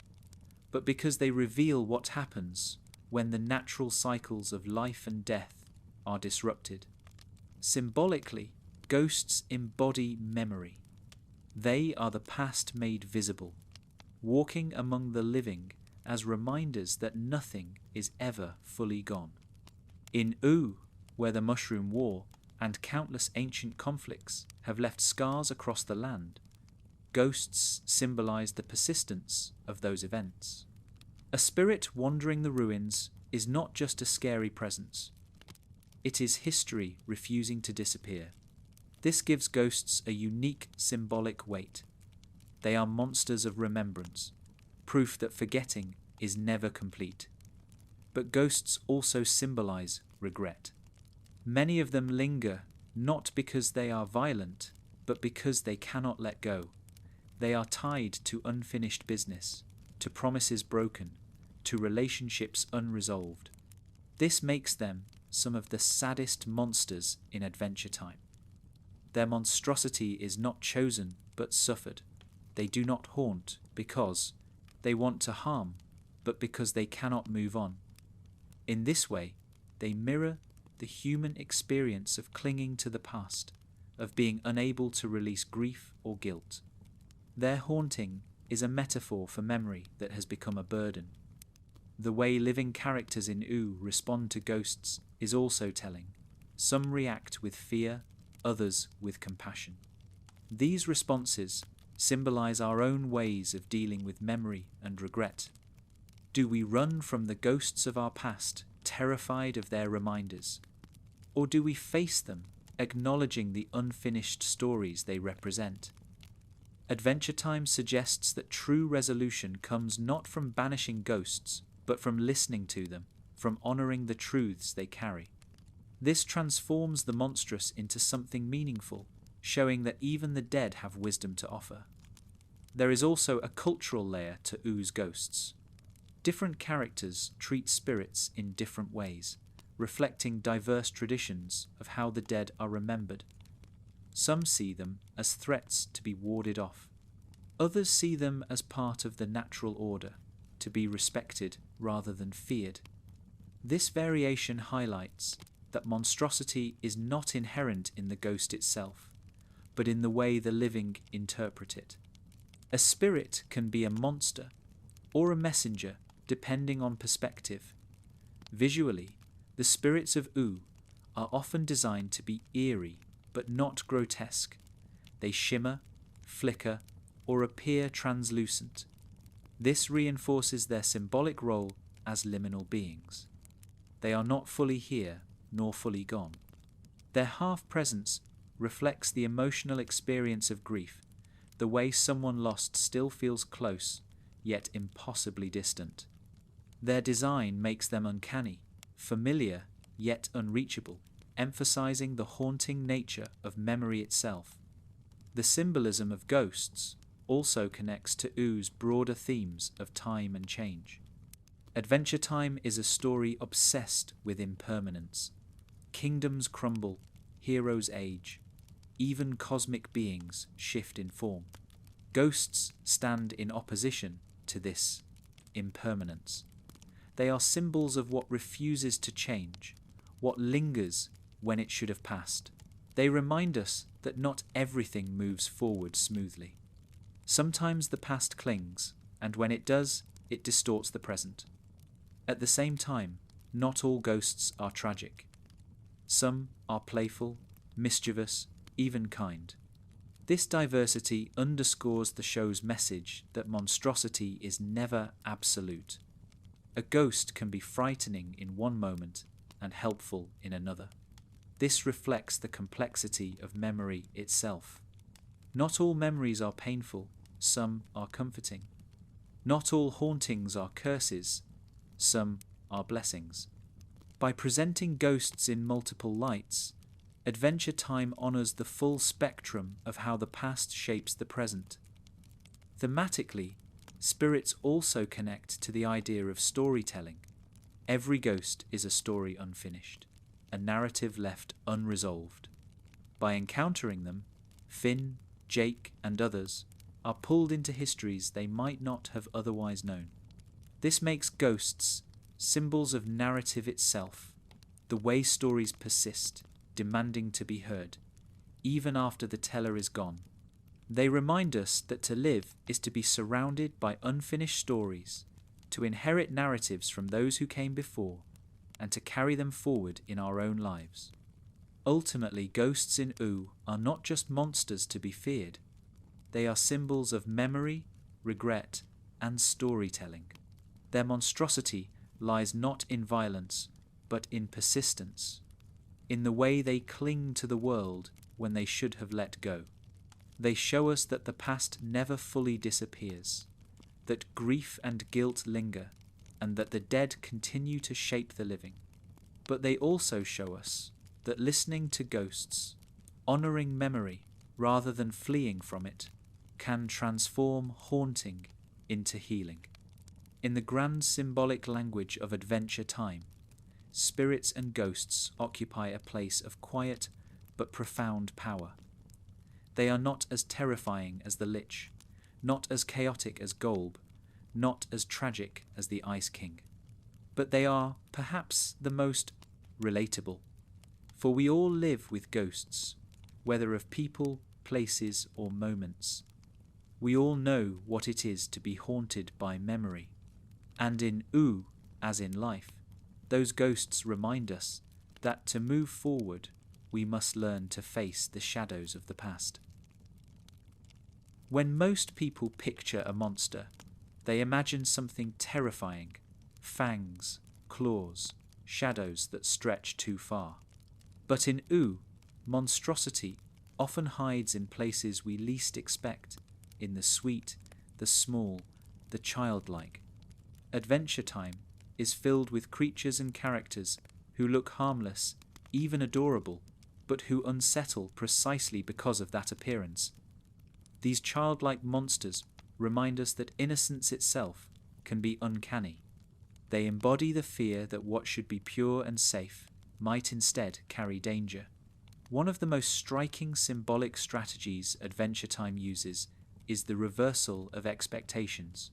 but because they reveal what happens when the natural cycles of life and death are disrupted. Symbolically, ghosts embody memory. They are the past made visible, walking among the living as reminders that nothing is ever fully gone. In Ooo, where the Mushroom War and countless ancient conflicts have left scars across the land, ghosts symbolize the persistence of those events. A spirit wandering the ruins is not just a scary presence. It is history refusing to disappear. This gives ghosts a unique symbolic weight. They are monsters of remembrance, proof that forgetting is never complete. But ghosts also symbolize regret. Many of them linger not because they are violent, but because they cannot let go. They are tied to unfinished business, to promises broken, to relationships unresolved. This makes them some of the saddest monsters in Adventure Time. Their monstrosity is not chosen but suffered. They do not haunt because they want to harm, but because they cannot move on. In this way, they mirror the human experience of clinging to the past, of being unable to release grief or guilt. Their haunting is a metaphor for memory that has become a burden. The way living characters in Ooo respond to ghosts is also telling. Some react with fear, others with compassion. These responses symbolize our own ways of dealing with memory and regret. Do we run from the ghosts of our past, terrified of their reminders? Or do we face them, acknowledging the unfinished stories they represent? Adventure Time suggests that true resolution comes not from banishing ghosts, but from listening to them, from honouring the truths they carry. This transforms the monstrous into something meaningful, showing that even the dead have wisdom to offer. There is also a cultural layer to Oo's ghosts. Different characters treat spirits in different ways, reflecting diverse traditions of how the dead are remembered. Some see them as threats to be warded off. Others see them as part of the natural order, to be respected rather than feared. This variation highlights that monstrosity is not inherent in the ghost itself, but in the way the living interpret it. A spirit can be a monster or a messenger depending on perspective. Visually, the spirits of Ooo are often designed to be eerie but not grotesque. They shimmer, flicker, or appear translucent. This reinforces their symbolic role as liminal beings. They are not fully here nor fully gone. Their half-presence reflects the emotional experience of grief, the way someone lost still feels close, yet impossibly distant. Their design makes them uncanny, familiar, yet unreachable, emphasizing the haunting nature of memory itself. The symbolism of ghosts also connects to Oo's broader themes of time and change. Adventure Time is a story obsessed with impermanence. Kingdoms crumble, heroes age, even cosmic beings shift in form. Ghosts stand in opposition to this impermanence. They are symbols of what refuses to change, what lingers when it should have passed. They remind us that not everything moves forward smoothly. Sometimes the past clings, and when it does, it distorts the present. At the same time, not all ghosts are tragic. Some are playful, mischievous, even kind. This diversity underscores the show's message that monstrosity is never absolute. A ghost can be frightening in one moment and helpful in another. This reflects the complexity of memory itself. Not all memories are painful, some are comforting. Not all hauntings are curses, some are blessings. By presenting ghosts in multiple lights, Adventure Time honors the full spectrum of how the past shapes the present. Thematically, spirits also connect to the idea of storytelling. Every ghost is a story unfinished, a narrative left unresolved. By encountering them, Finn, Jake, and others are pulled into histories they might not have otherwise known. This makes ghosts symbols of narrative itself, the way stories persist, demanding to be heard, even after the teller is gone. They remind us that to live is to be surrounded by unfinished stories, to inherit narratives from those who came before, and to carry them forward in our own lives. Ultimately, ghosts in Ooo are not just monsters to be feared. They are symbols of memory, regret, and storytelling. Their monstrosity lies not in violence, but in persistence, in the way they cling to the world when they should have let go. They show us that the past never fully disappears, that grief and guilt linger, and that the dead continue to shape the living. But they also show us that listening to ghosts, honouring memory rather than fleeing from it, can transform haunting into healing. In the grand symbolic language of Adventure Time, spirits and ghosts occupy a place of quiet but profound power. They are not as terrifying as the Lich, not as chaotic as GOLB, not as tragic as the Ice King. But they are perhaps the most relatable. For we all live with ghosts, whether of people, places, or moments. We all know what it is to be haunted by memory. And in Ooo, as in life, those ghosts remind us that to move forward, we must learn to face the shadows of the past. When most people picture a monster, they imagine something terrifying, fangs, claws, shadows that stretch too far. But in Ooo, monstrosity often hides in places we least expect, in the sweet, the small, the childlike. Adventure Time is filled with creatures and characters who look harmless, even adorable, but who unsettle precisely because of that appearance. These childlike monsters remind us that innocence itself can be uncanny. They embody the fear that what should be pure and safe might instead carry danger. One of the most striking symbolic strategies Adventure Time uses is the reversal of expectations.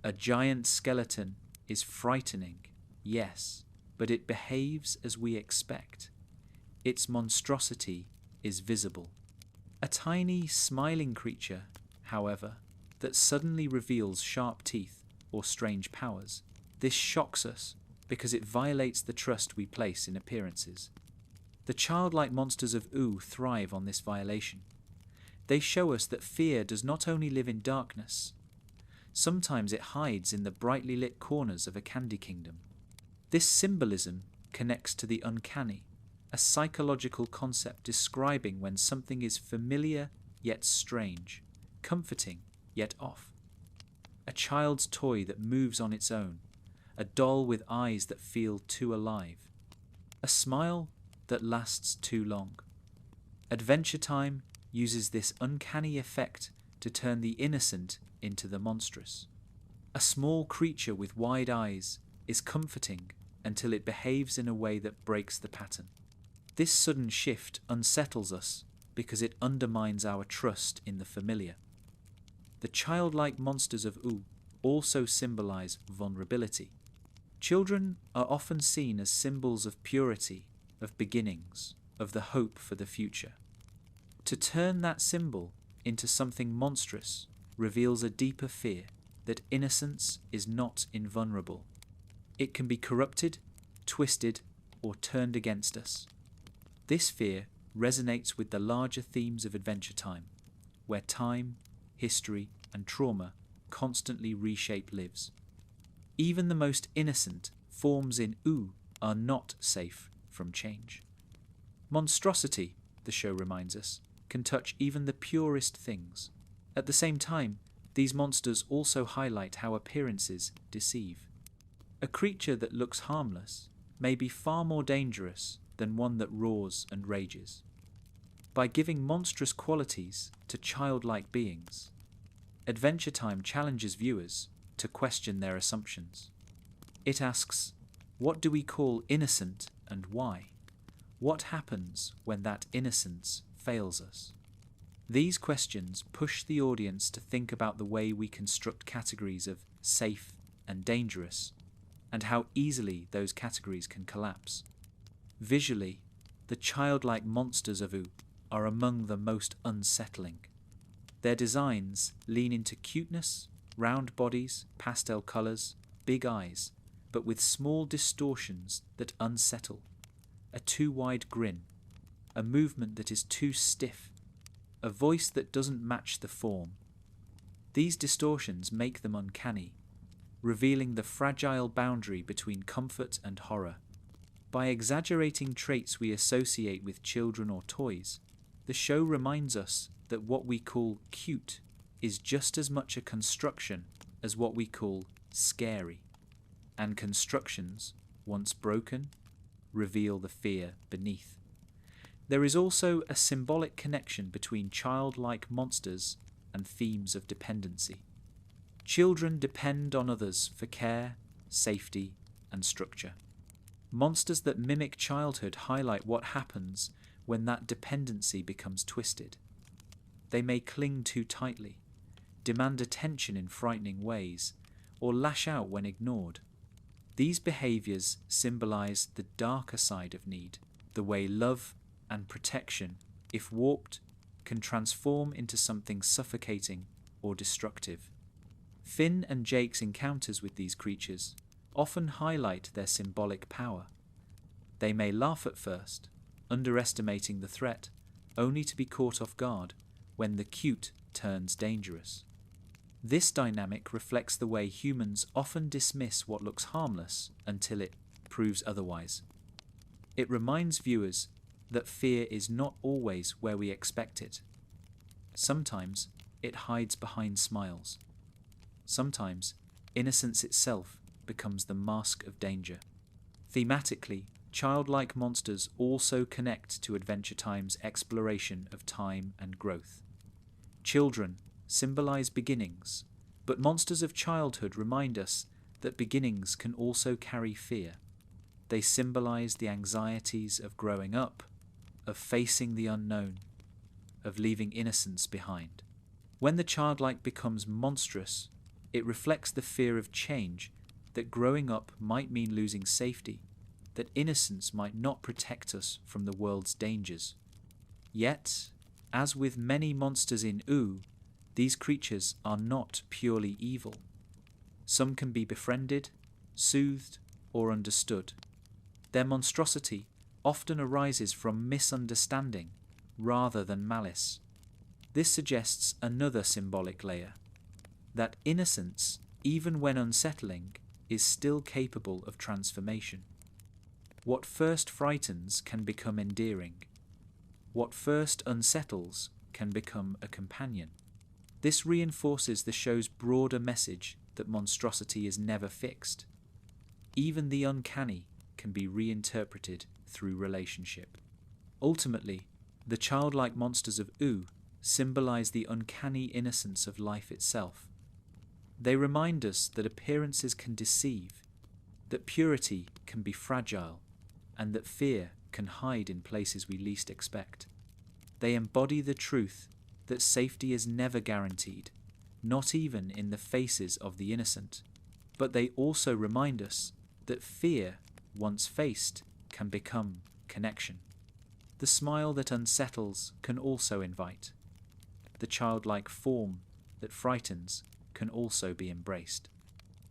A giant skeleton is frightening, yes, but it behaves as we expect. Its monstrosity is visible. A tiny, smiling creature, however, that suddenly reveals sharp teeth or strange powers. This shocks us because it violates the trust we place in appearances. The childlike monsters of Ooo thrive on this violation. They show us that fear does not only live in darkness. Sometimes it hides in the brightly lit corners of a candy kingdom. This symbolism connects to the uncanny, a psychological concept describing when something is familiar yet strange, comforting yet off. A child's toy that moves on its own, a doll with eyes that feel too alive, a smile that lasts too long. Adventure Time uses this uncanny effect to turn the innocent into the monstrous. A small creature with wide eyes is comforting until it behaves in a way that breaks the pattern. This sudden shift unsettles us because it undermines our trust in the familiar. The childlike monsters of Ooo also symbolize vulnerability. Children are often seen as symbols of purity, of beginnings, of the hope for the future. To turn that symbol into something monstrous reveals a deeper fear that innocence is not invulnerable. It can be corrupted, twisted, or turned against us. This fear resonates with the larger themes of Adventure Time, where time, history, and trauma constantly reshape lives. Even the most innocent forms in Ooo are not safe from change. Monstrosity, the show reminds us, can touch even the purest things. At the same time, these monsters also highlight how appearances deceive. A creature that looks harmless may be far more dangerous than one that roars and rages. By giving monstrous qualities to childlike beings, Adventure Time challenges viewers to question their assumptions. It asks, what do we call innocent and why? What happens when that innocence fails us? These questions push the audience to think about the way we construct categories of safe and dangerous, and how easily those categories can collapse. Visually, the childlike monsters of Ooo are among the most unsettling. Their designs lean into cuteness, round bodies, pastel colours, big eyes, but with small distortions that unsettle. A too wide grin, a movement that is too stiff, a voice that doesn't match the form. These distortions make them uncanny, revealing the fragile boundary between comfort and horror. By exaggerating traits we associate with children or toys, the show reminds us that what we call cute is just as much a construction as what we call scary. And constructions, once broken, reveal the fear beneath. There is also a symbolic connection between childlike monsters and themes of dependency. Children depend on others for care, safety, and structure. Monsters that mimic childhood highlight what happens when that dependency becomes twisted. They may cling too tightly, demand attention in frightening ways, or lash out when ignored. These behaviours symbolize the darker side of need, the way love and protection, if warped, can transform into something suffocating or destructive. Finn and Jake's encounters with these creatures often highlight their symbolic power. They may laugh at first, underestimating the threat, only to be caught off guard when the cute turns dangerous. This dynamic reflects the way humans often dismiss what looks harmless until it proves otherwise. It reminds viewers that fear is not always where we expect it. Sometimes it hides behind smiles. Sometimes innocence itself becomes the mask of danger. Thematically, childlike monsters also connect to Adventure Time's exploration of time and growth. Children symbolize beginnings, but monsters of childhood remind us that beginnings can also carry fear. They symbolize the anxieties of growing up, of facing the unknown, of leaving innocence behind. When the childlike becomes monstrous, it reflects the fear of change, that growing up might mean losing safety, that innocence might not protect us from the world's dangers. Yet, as with many monsters in Ooo, these creatures are not purely evil. Some can be befriended, soothed, or understood. Their monstrosity often arises from misunderstanding rather than malice. This suggests another symbolic layer, that innocence, even when unsettling, is still capable of transformation. What first frightens can become endearing. What first unsettles can become a companion. This reinforces the show's broader message that monstrosity is never fixed. Even the uncanny can be reinterpreted through relationship. Ultimately, the childlike monsters of Ooo symbolize the uncanny innocence of life itself. They remind us that appearances can deceive, that purity can be fragile, and that fear can hide in places we least expect. They embody the truth that safety is never guaranteed, not even in the faces of the innocent. But they also remind us that fear, once faced, can become connection. The smile that unsettles can also invite. The childlike form that frightens can also be embraced.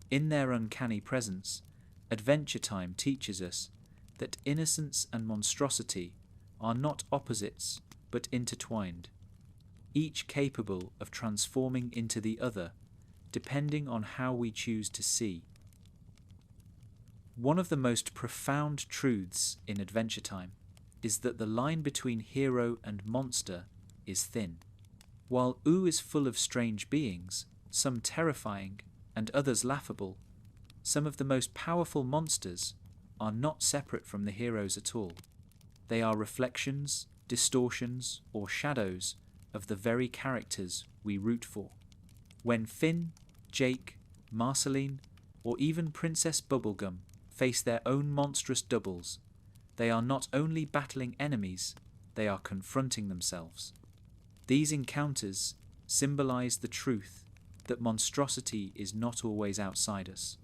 In their uncanny presence, Adventure Time teaches us that innocence and monstrosity are not opposites but intertwined, each capable of transforming into the other depending on how we choose to see. One of the most profound truths in Adventure Time is that the line between hero and monster is thin. While Ooo is full of strange beings, some terrifying and others laughable, some of the most powerful monsters are not separate from the heroes at all. They are reflections, distortions, or shadows of the very characters we root for. When Finn, Jake, Marceline, or even Princess Bubblegum face their own monstrous doubles, they are not only battling enemies, they are confronting themselves. These encounters symbolize the truth that monstrosity is not always outside us.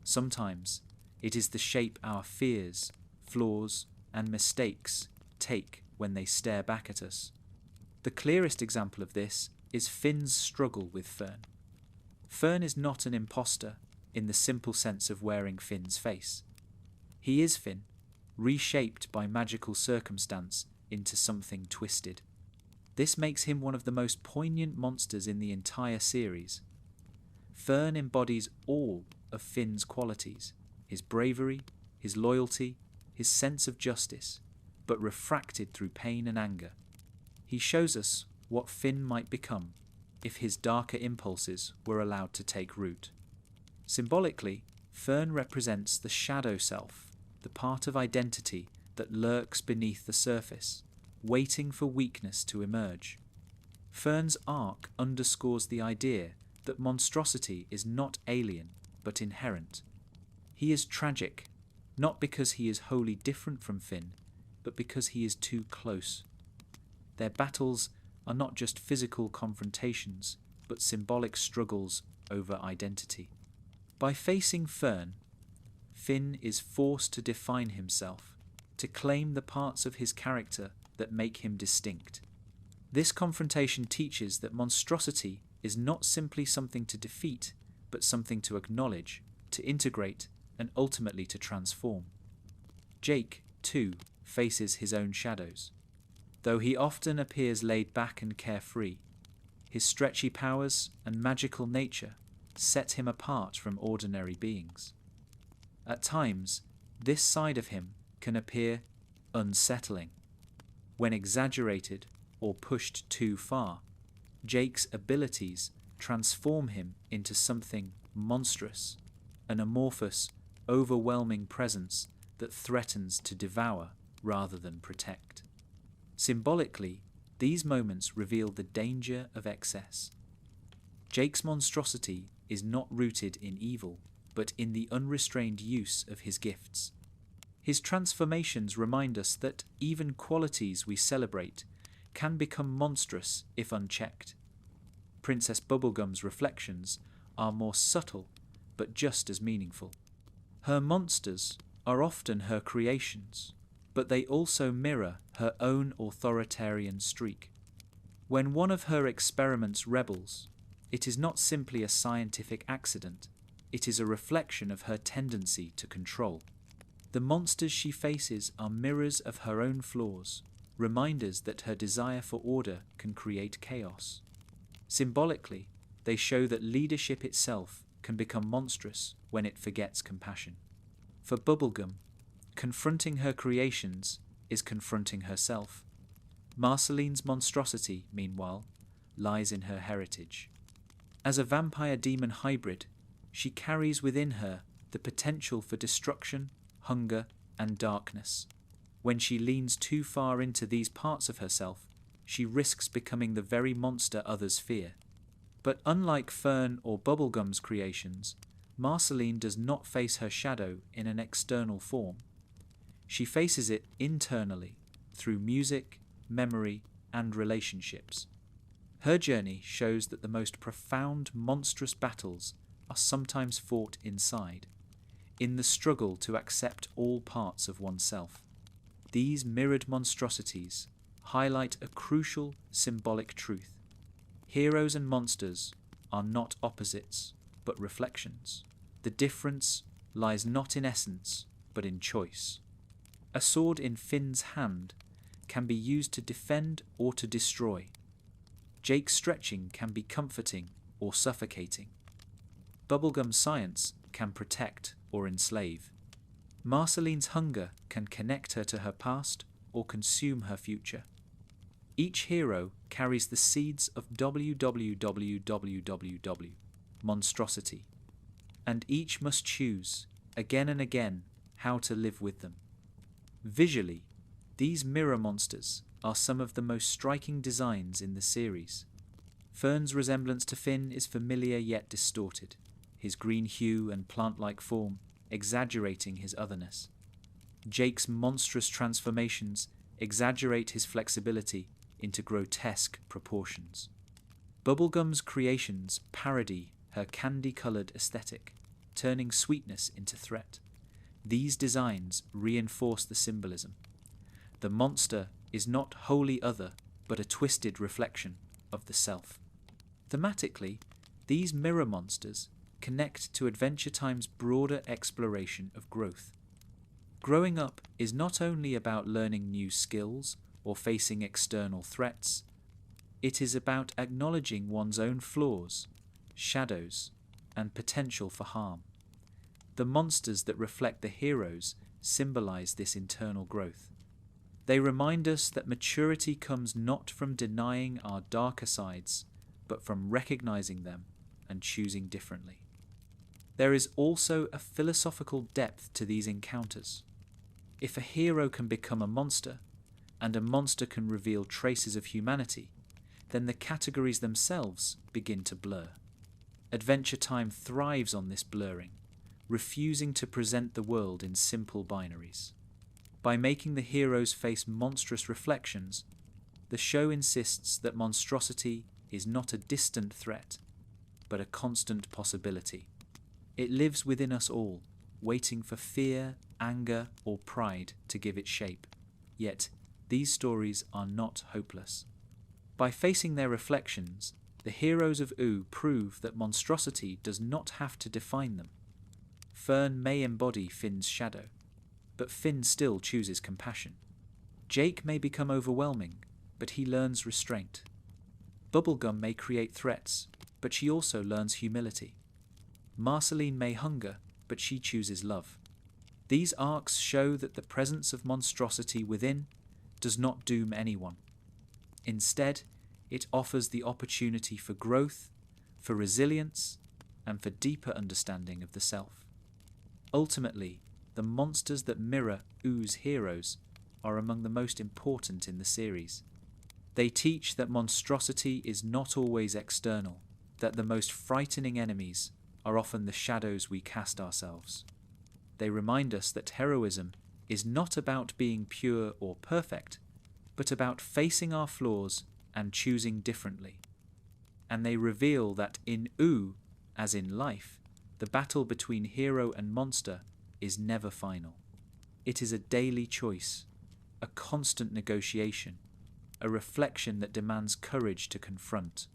Sometimes it is the shape our fears, flaws, and mistakes take when they stare back at us. The clearest example of this is Finn's struggle with Fern. Fern is not an imposter in the simple sense of wearing Finn's face. He is Finn, reshaped by magical circumstance into something twisted. This makes him one of the most poignant monsters in the entire series. Fern embodies all of Finn's qualities, his bravery, his loyalty, his sense of justice, but refracted through pain and anger. He shows us what Finn might become if his darker impulses were allowed to take root. Symbolically, Fern represents the shadow self, the part of identity that lurks beneath the surface, waiting for weakness to emerge. Fern's arc underscores the idea that monstrosity is not alien, but inherent. He is tragic, not because he is wholly different from Finn, but because he is too close. Their battles are not just physical confrontations, but symbolic struggles over identity. By facing Fern, Finn is forced to define himself, to claim the parts of his character that make him distinct. This confrontation teaches that monstrosity is not simply something to defeat, but something to acknowledge, to integrate, and ultimately to transform. Jake, too, faces his own shadows. Though he often appears laid back and carefree, his stretchy powers and magical nature set him apart from ordinary beings. At times, this side of him can appear unsettling. When exaggerated or pushed too far, Jake's abilities transform him into something monstrous, an amorphous, overwhelming presence that threatens to devour rather than protect. Symbolically, these moments reveal the danger of excess. Jake's monstrosity is not rooted in evil, but in the unrestrained use of his gifts. His transformations remind us that even qualities we celebrate can become monstrous if unchecked. Princess Bubblegum's reflections are more subtle, but just as meaningful. Her monsters are often her creations, but they also mirror her own authoritarian streak. When one of her experiments rebels, it is not simply a scientific accident, it is a reflection of her tendency to control. The monsters she faces are mirrors of her own flaws, reminders that her desire for order can create chaos. Symbolically, they show that leadership itself can become monstrous when it forgets compassion. For Bubblegum, confronting her creations is confronting herself. Marceline's monstrosity, meanwhile, lies in her heritage. As a vampire-demon hybrid, she carries within her the potential for destruction, hunger, and darkness. When she leans too far into these parts of herself, she risks becoming the very monster others fear. But unlike Fern or Bubblegum's creations, Marceline does not face her shadow in an external form. She faces it internally through music, memory, and relationships. Her journey shows that the most profound, monstrous battles are sometimes fought inside, in the struggle to accept all parts of oneself. These mirrored monstrosities highlight a crucial symbolic truth. Heroes and monsters are not opposites, but reflections. The difference lies not in essence, but in choice. A sword in Finn's hand can be used to defend or to destroy. Jake's stretching can be comforting or suffocating. Bubblegum's science can protect or enslave. Marceline's hunger can connect her to her past or consume her future. Each hero carries the seeds of www, monstrosity, and each must choose, again and again, how to live with them. Visually, these mirror monsters are some of the most striking designs in the series. Fern's resemblance to Finn is familiar yet distorted, his green hue and plant-like form exaggerating his otherness. Jake's monstrous transformations exaggerate his flexibility into grotesque proportions. Bubblegum's creations parody her candy-coloured aesthetic, turning sweetness into threat. These designs reinforce the symbolism. The monster is not wholly other, but a twisted reflection of the self. Thematically, these mirror monsters connect to Adventure Time's broader exploration of growth. Growing up is not only about learning new skills or facing external threats, it is about acknowledging one's own flaws, shadows, and potential for harm. The monsters that reflect the heroes symbolize this internal growth. They remind us that maturity comes not from denying our darker sides, but from recognizing them and choosing differently. There is also a philosophical depth to these encounters. If a hero can become a monster, and a monster can reveal traces of humanity, then the categories themselves begin to blur. Adventure Time thrives on this blurring, refusing to present the world in simple binaries. By making the heroes face monstrous reflections, the show insists that monstrosity is not a distant threat, but a constant possibility. It lives within us all, waiting for fear, anger, or pride to give it shape. Yet, these stories are not hopeless. By facing their reflections, the heroes of Ooo prove that monstrosity does not have to define them. Fern may embody Finn's shadow, but Finn still chooses compassion. Jake may become overwhelming, but he learns restraint. Bubblegum may create threats, but she also learns humility. Marceline may hunger, but she chooses love. These arcs show that the presence of monstrosity within does not doom anyone. Instead, it offers the opportunity for growth, for resilience, and for deeper understanding of the self. Ultimately, the monsters that mirror Oo's heroes are among the most important in the series. They teach that monstrosity is not always external, that the most frightening enemies are often the shadows we cast ourselves. They remind us that heroism is not about being pure or perfect, but about facing our flaws and choosing differently. And they reveal that in Ooo, as in life, the battle between hero and monster is never final. It is a daily choice, a constant negotiation, a reflection that demands courage to confront.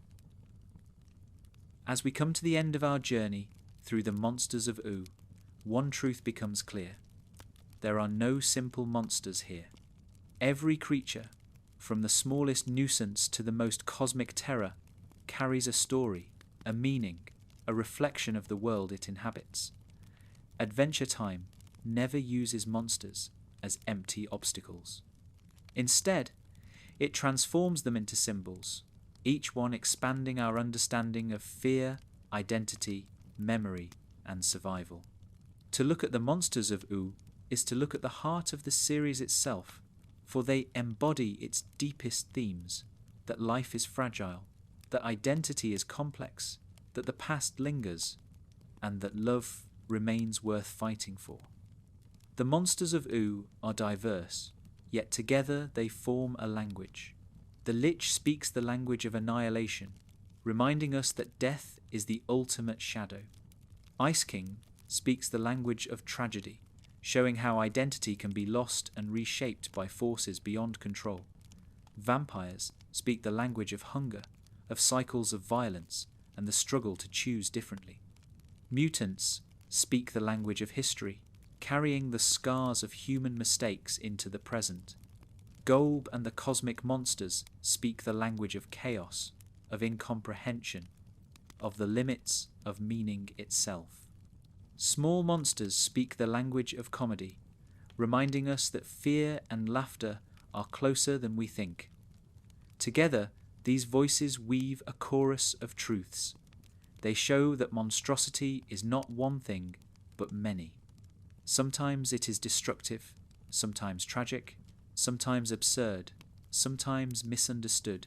As we come to the end of our journey through the monsters of Ooo, one truth becomes clear. There are no simple monsters here. Every creature, from the smallest nuisance to the most cosmic terror, carries a story, a meaning, a reflection of the world it inhabits. Adventure Time never uses monsters as empty obstacles. Instead, it transforms them into symbols, each one expanding our understanding of fear, identity, memory, and survival. To look at the monsters of Ooo is to look at the heart of the series itself, for they embody its deepest themes, that life is fragile, that identity is complex, that the past lingers, and that love remains worth fighting for. The monsters of Ooo are diverse, yet together they form a language. The Lich speaks the language of annihilation, reminding us that death is the ultimate shadow. Ice King speaks the language of tragedy, showing how identity can be lost and reshaped by forces beyond control. Vampires speak the language of hunger, of cycles of violence, and the struggle to choose differently. Mutants speak the language of history, carrying the scars of human mistakes into the present. GOLB and the cosmic monsters speak the language of chaos, of incomprehension, of the limits of meaning itself. Small monsters speak the language of comedy, reminding us that fear and laughter are closer than we think. Together, these voices weave a chorus of truths. They show that monstrosity is not one thing, but many. Sometimes it is destructive, sometimes tragic, sometimes absurd, sometimes misunderstood.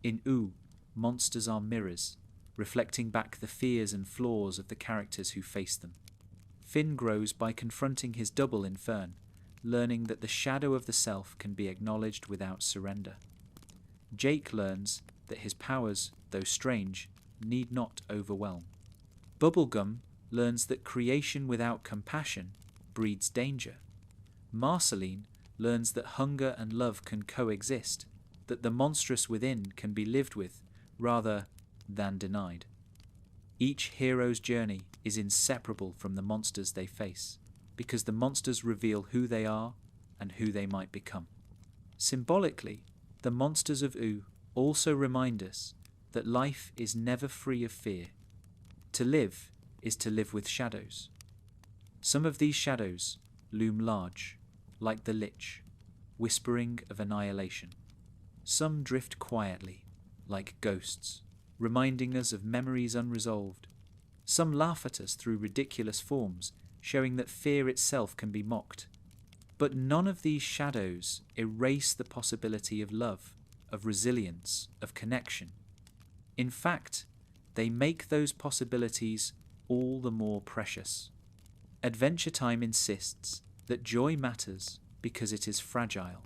In Ooo, monsters are mirrors, reflecting back the fears and flaws of the characters who face them. Finn grows by confronting his double in Fern, learning that the shadow of the self can be acknowledged without surrender. Jake learns that his powers, though strange, need not overwhelm. Bubblegum learns that creation without compassion breeds danger. Marceline learns that hunger and love can coexist, that the monstrous within can be lived with rather than denied. Each hero's journey is inseparable from the monsters they face, because the monsters reveal who they are and who they might become. Symbolically, the monsters of Ooo also remind us that life is never free of fear. To live is to live with shadows. Some of these shadows loom large, like the Lich, whispering of annihilation. Some drift quietly, like ghosts, reminding us of memories unresolved. Some laugh at us through ridiculous forms, showing that fear itself can be mocked. But none of these shadows erase the possibility of love, of resilience, of connection. In fact, they make those possibilities all the more precious. Adventure Time insists that joy matters because it is fragile,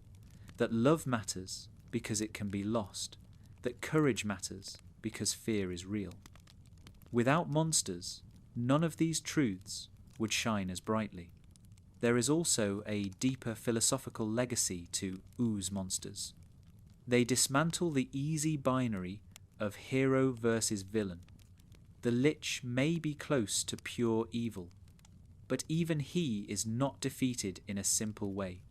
that love matters because it can be lost, that courage matters because fear is real. Without monsters, none of these truths would shine as brightly. There is also a deeper philosophical legacy to Oo's monsters. They dismantle the easy binary of hero versus villain. The Lich may be close to pure evil, but even he is not defeated in a simple way.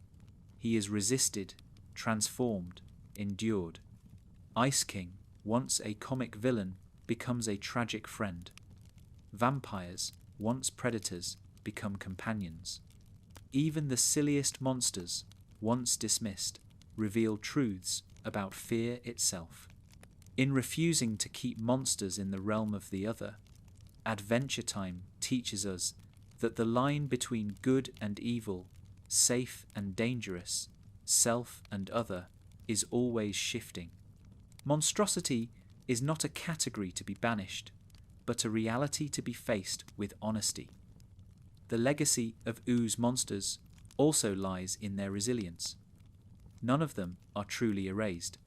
He is resisted, transformed, endured. Ice King, once a comic villain, becomes a tragic friend. Vampires, once predators, become companions. Even the silliest monsters, once dismissed, reveal truths about fear itself. In refusing to keep monsters in the realm of the other, Adventure Time teaches us that the line between good and evil, safe and dangerous, self and other, is always shifting. Monstrosity is not a category to be banished, but a reality to be faced with honesty. The legacy of Oo's monsters also lies in their resilience. None of them are truly erased.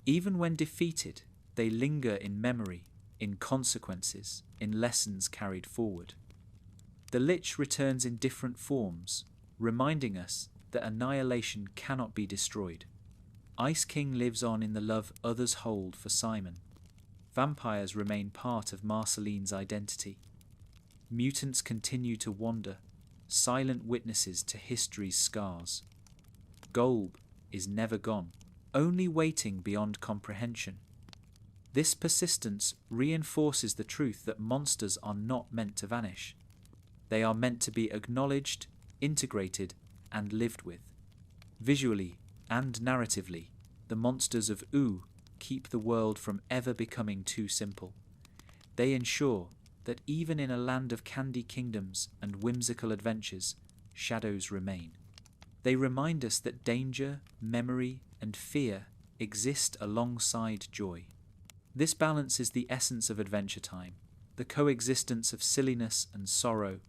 Even when defeated, they linger in memory, in consequences, in lessons carried forward. The Lich returns in different forms, reminding us that annihilation cannot be destroyed. Ice King lives on in the love others hold for Simon. Vampires remain part of Marceline's identity. Mutants continue to wander, silent witnesses to history's scars. GOLB is never gone, only waiting beyond comprehension. This persistence reinforces the truth that monsters are not meant to vanish. They are meant to be acknowledged, integrated, and lived with. Visually and narratively, the monsters of Ooo keep the world from ever becoming too simple. They ensure that even in a land of candy kingdoms and whimsical adventures, shadows remain. They remind us that danger, memory, and fear exist alongside joy. This balance is the essence of Adventure Time, the coexistence of silliness and sorrow,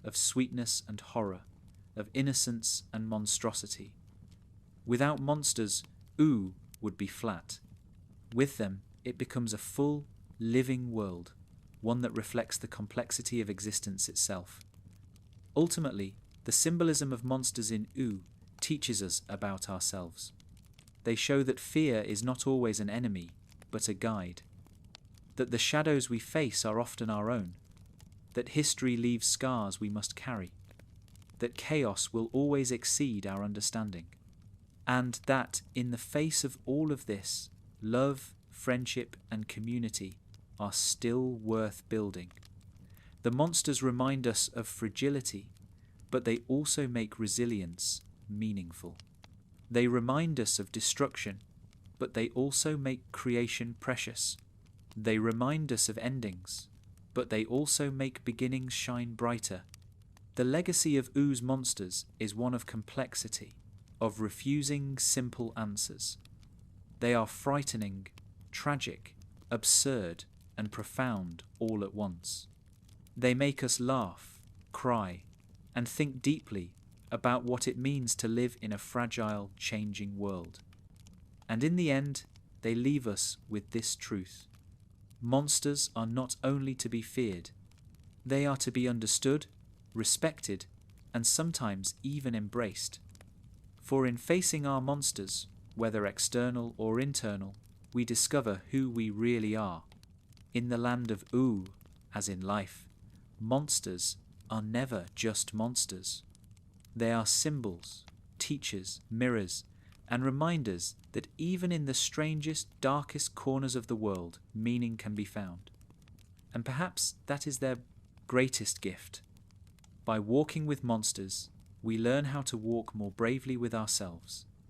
of sweetness and horror, of innocence and monstrosity. Without monsters, Ooo would be flat. With them, it becomes a full, living world, one that reflects the complexity of existence itself. Ultimately, the symbolism of monsters in Ooo teaches us about ourselves. They show that fear is not always an enemy, but a guide. That the shadows we face are often our own. That history leaves scars we must carry. That chaos will always exceed our understanding. And that, in the face of all of this, love, friendship, and community are still worth building. The monsters remind us of fragility, but they also make resilience meaningful. They remind us of destruction, but they also make creation precious. They remind us of endings, but they also make beginnings shine brighter. The legacy of Oo's monsters is one of complexity, of refusing simple answers. They are frightening, tragic, absurd, and profound all at once. They make us laugh, cry, and think deeply about what it means to live in a fragile, changing world. And in the end, they leave us with this truth. Monsters are not only to be feared, they are to be understood, respected, and sometimes even embraced. For in facing our monsters, whether external or internal, we discover who we really are. In the Land of Ooo, as in life, monsters are never just monsters. They are symbols, teachers, mirrors, and reminders that even in the strangest, darkest corners of the world, meaning can be found. And perhaps that is their greatest gift. By walking with monsters, we learn how to walk more bravely with ourselves.